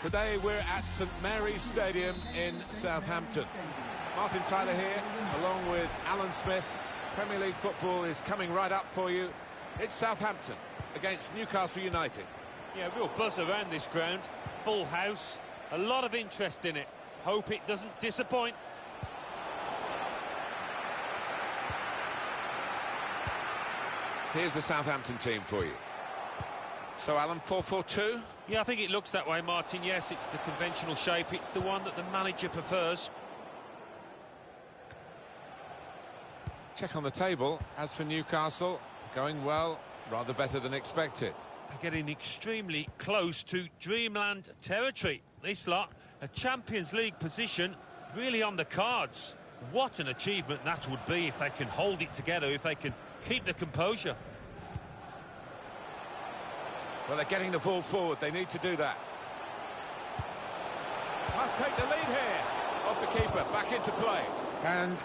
Today we're at St Mary's Stadium in Southampton. Martin Tyler here, along with Alan Smith. Premier League football is coming right up for you. It's Southampton against Newcastle United. Yeah, real buzz around this ground. Full house, a lot of interest in it. Hope it doesn't disappoint. Here's the Southampton team for you. So, Alan, 4-4-2? Yeah, I think it looks that way, Martin. Yes, it's the conventional shape. It's the one that the manager prefers. Check on the table. As for Newcastle, going well, rather better than expected. They're getting extremely close to dreamland territory. This lot, a Champions League position, really on the cards. What an achievement that would be if they can hold it together, if they can keep the composure. Well, they're getting the ball forward. They need to do that. Must take the lead here of the keeper. Back into play. And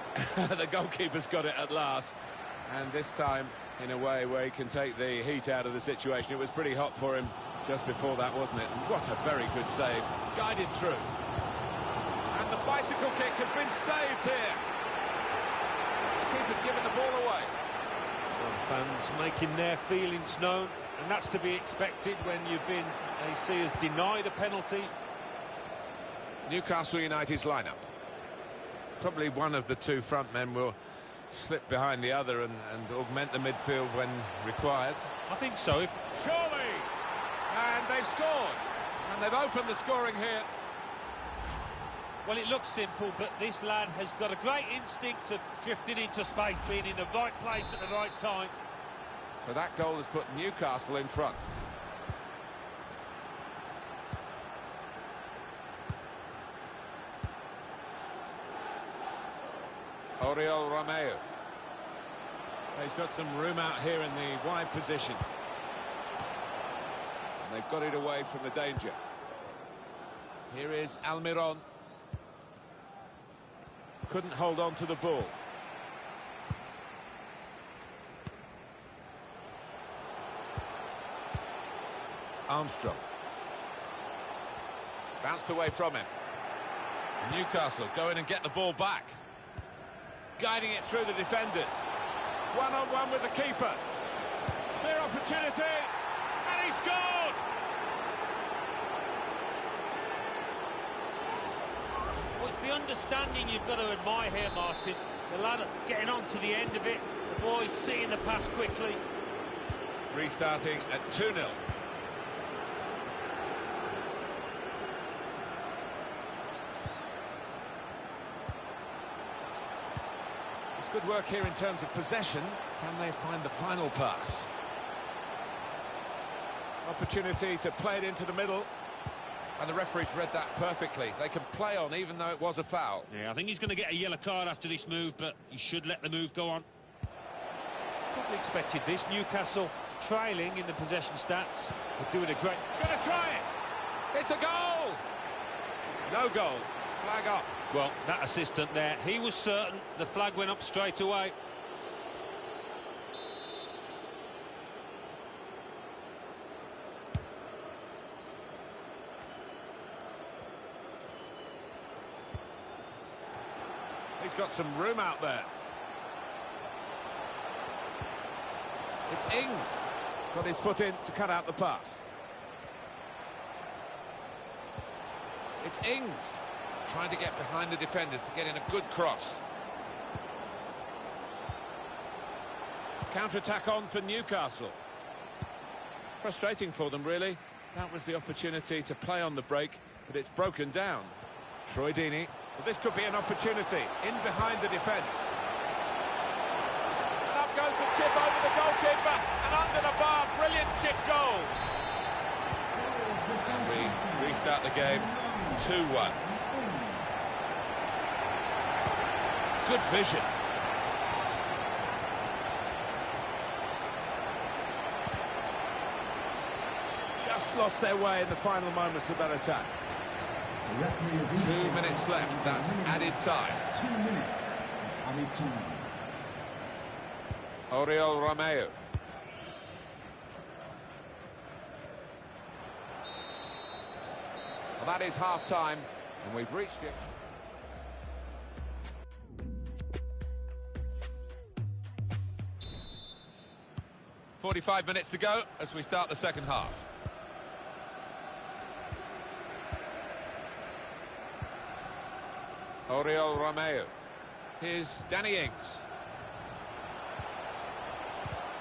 the goalkeeper's got it at last. And this time, in a way where he can take the heat out of the situation. It was pretty hot for him just before that, wasn't it? What a very good save. Guided through. And the bicycle kick has been saved here. The keeper's given the ball away. Well, fans making their feelings known. And that's to be expected when you've been, they see as denied a penalty. Newcastle United's lineup. Probably one of the two front men will slip behind the other and augment the midfield when required. I think so. Surely! And they've scored. And they've opened the scoring here. Well, it looks simple, but this lad has got a great instinct of drifting into space, being in the right place at the right time. So that goal has put Newcastle in front. Oriol Romeu. He's got some room out here in the wide position. And they've got it away from the danger. Here is Almiron. Couldn't hold on to the ball. Armstrong. Bounced away from him. Newcastle go in and get the ball back. Guiding it through the defenders. One-on-one with the keeper. Clear opportunity. And he scored! Well, it's the understanding you've got to admire here, Martin. The lad getting on to the end of it. The boy seeing the pass quickly. Restarting at 2-0. It's good work here in terms of possession. Can they find the final pass? Opportunity to play it into the middle. And the referee's read that perfectly. They can play on even though it was a foul. Yeah, I think he's going to get a yellow card after this move, but he should let the move go on. Probably expected this. Newcastle trailing in the possession stats. They're doing a great... He's going to try it! It's a goal! No goal. Flag up. Well, that assistant there, he was certain. The flag went up straight away. He's got some room out there. It's Ings. Got his foot in to cut out the pass. It's Ings. Trying to get behind the defenders to get in a good cross. Counter-attack on for Newcastle. Frustrating for them, really. That was the opportunity to play on the break, but it's broken down. Troy Deeney. Well, this could be an opportunity. In behind the defence. And up goes the chip over the goalkeeper. And under the bar, brilliant chip goal. And we restart the game 2-1. Good vision. Just lost their way in the final moments of that attack. 2 minutes left, that's added time. 2 minutes, added time. Oriol Romeu. Well, that is half-time, and we've reached it. .45 minutes to go as we start the second half. Oriol Romeu. Here's Danny Ings.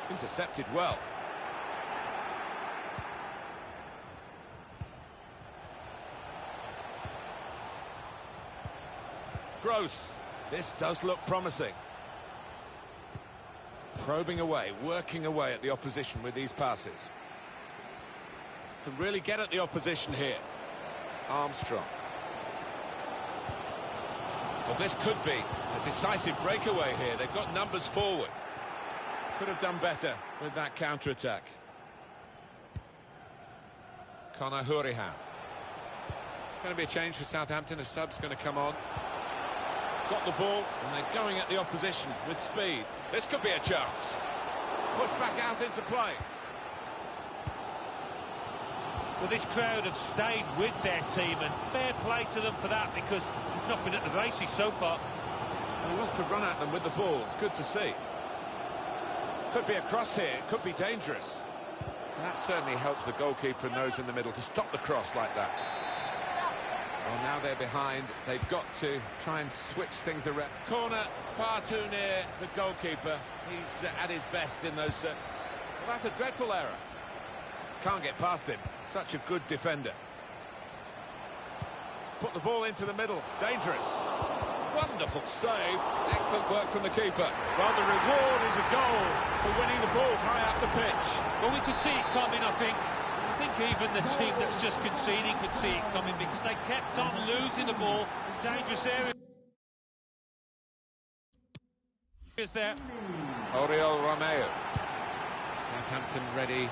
Intercepted well. Gross. This does look promising. Probing away, working away at the opposition with these passes. Can really get at the opposition here. Armstrong. Well, this could be a decisive breakaway here. They've got numbers forward. Could have done better with that counter-attack. Conor Hourihan. Going to be a change for Southampton. A sub's going to come on. Got the ball, and they're going at the opposition with speed. This could be a chance. Push back out into play. Well, this crowd have stayed with their team, and fair play to them for that, because they've not been at the races so far. And he wants to run at them with the ball. It's good to see. Could be a cross here. It could be dangerous. And that certainly helps the goalkeeper and those in the middle to stop the cross like that. Well, now they're behind. They've got to try and switch things around. Corner far too near the goalkeeper. He's at his best in those... well, that's a dreadful error. Can't get past him. Such a good defender. Put the ball into the middle. Dangerous. Wonderful save. Excellent work from the keeper. Well, the reward is a goal for winning the ball high up the pitch. Well, we could see it coming, I think. I think even the team that's just conceding could see it coming, because they kept on losing the ball in dangerous areas. Is there? Oriol Romeo. Southampton ready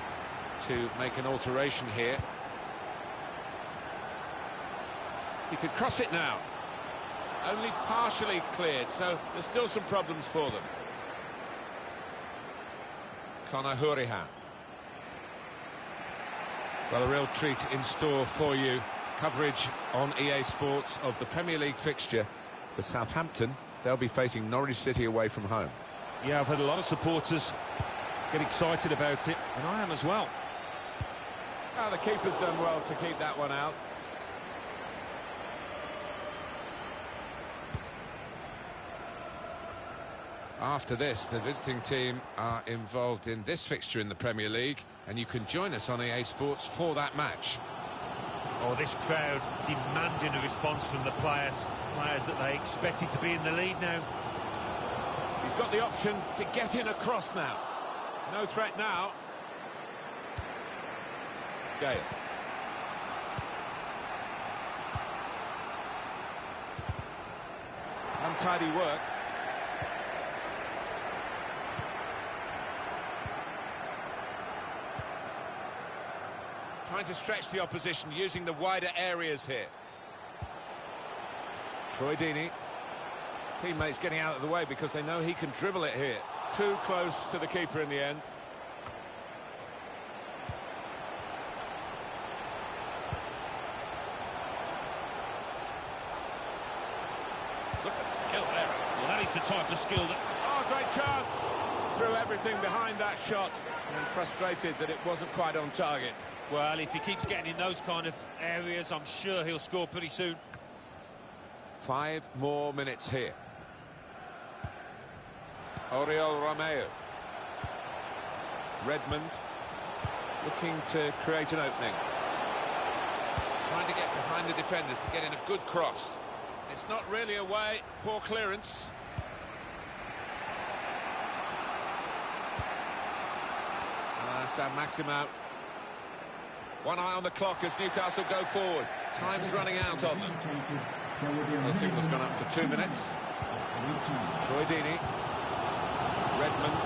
to make an alteration here. He could cross it now. Only partially cleared, so there's still some problems for them. Conor Hourihan. Well, a real treat in store for you. Coverage on EA Sports of the Premier League fixture for Southampton. They'll be facing Norwich City away from home. Yeah, I've had a lot of supporters get excited about it, and I am as well. Well, the keeper's done well to keep that one out. After this, the visiting team are involved in this fixture in the Premier League, and you can join us on EA Sports for that match. Oh, this crowd demanding a response from the players that they expected to be in the lead now. He's got the option to get in across now. No threat now. Gale. Untidy work. Trying to stretch the opposition, using the wider areas here. Troy Deeney. Teammates getting out of the way because they know he can dribble it here. Too close to the keeper in the end. Look at the skill there. Well, that is the type of skill that... Oh, great chance! Threw everything behind that shot and frustrated that it wasn't quite on target. Well, if he keeps getting in those kind of areas, I'm sure he'll score pretty soon. 5 more minutes here. Oriol Romeo. Redmond looking to create an opening. Trying to get behind the defenders to get in a good cross. It's not really away. Poor clearance. Saint-Maximin. One eye on the clock as Newcastle go forward. Time's running out on them. The signal's gone up for 2 minutes. Troy Deeney. Redmond.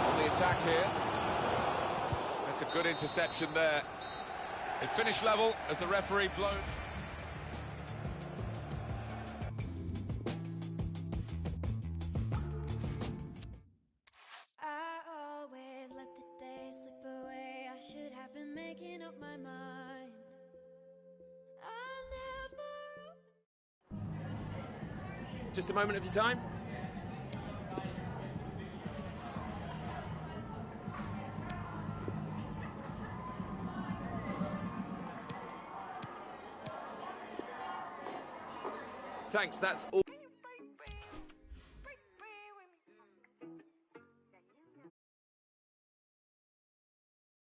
On the attack here. That's a good interception there. It's finished level as the referee blows. Just a moment of your time. Thanks, that's all.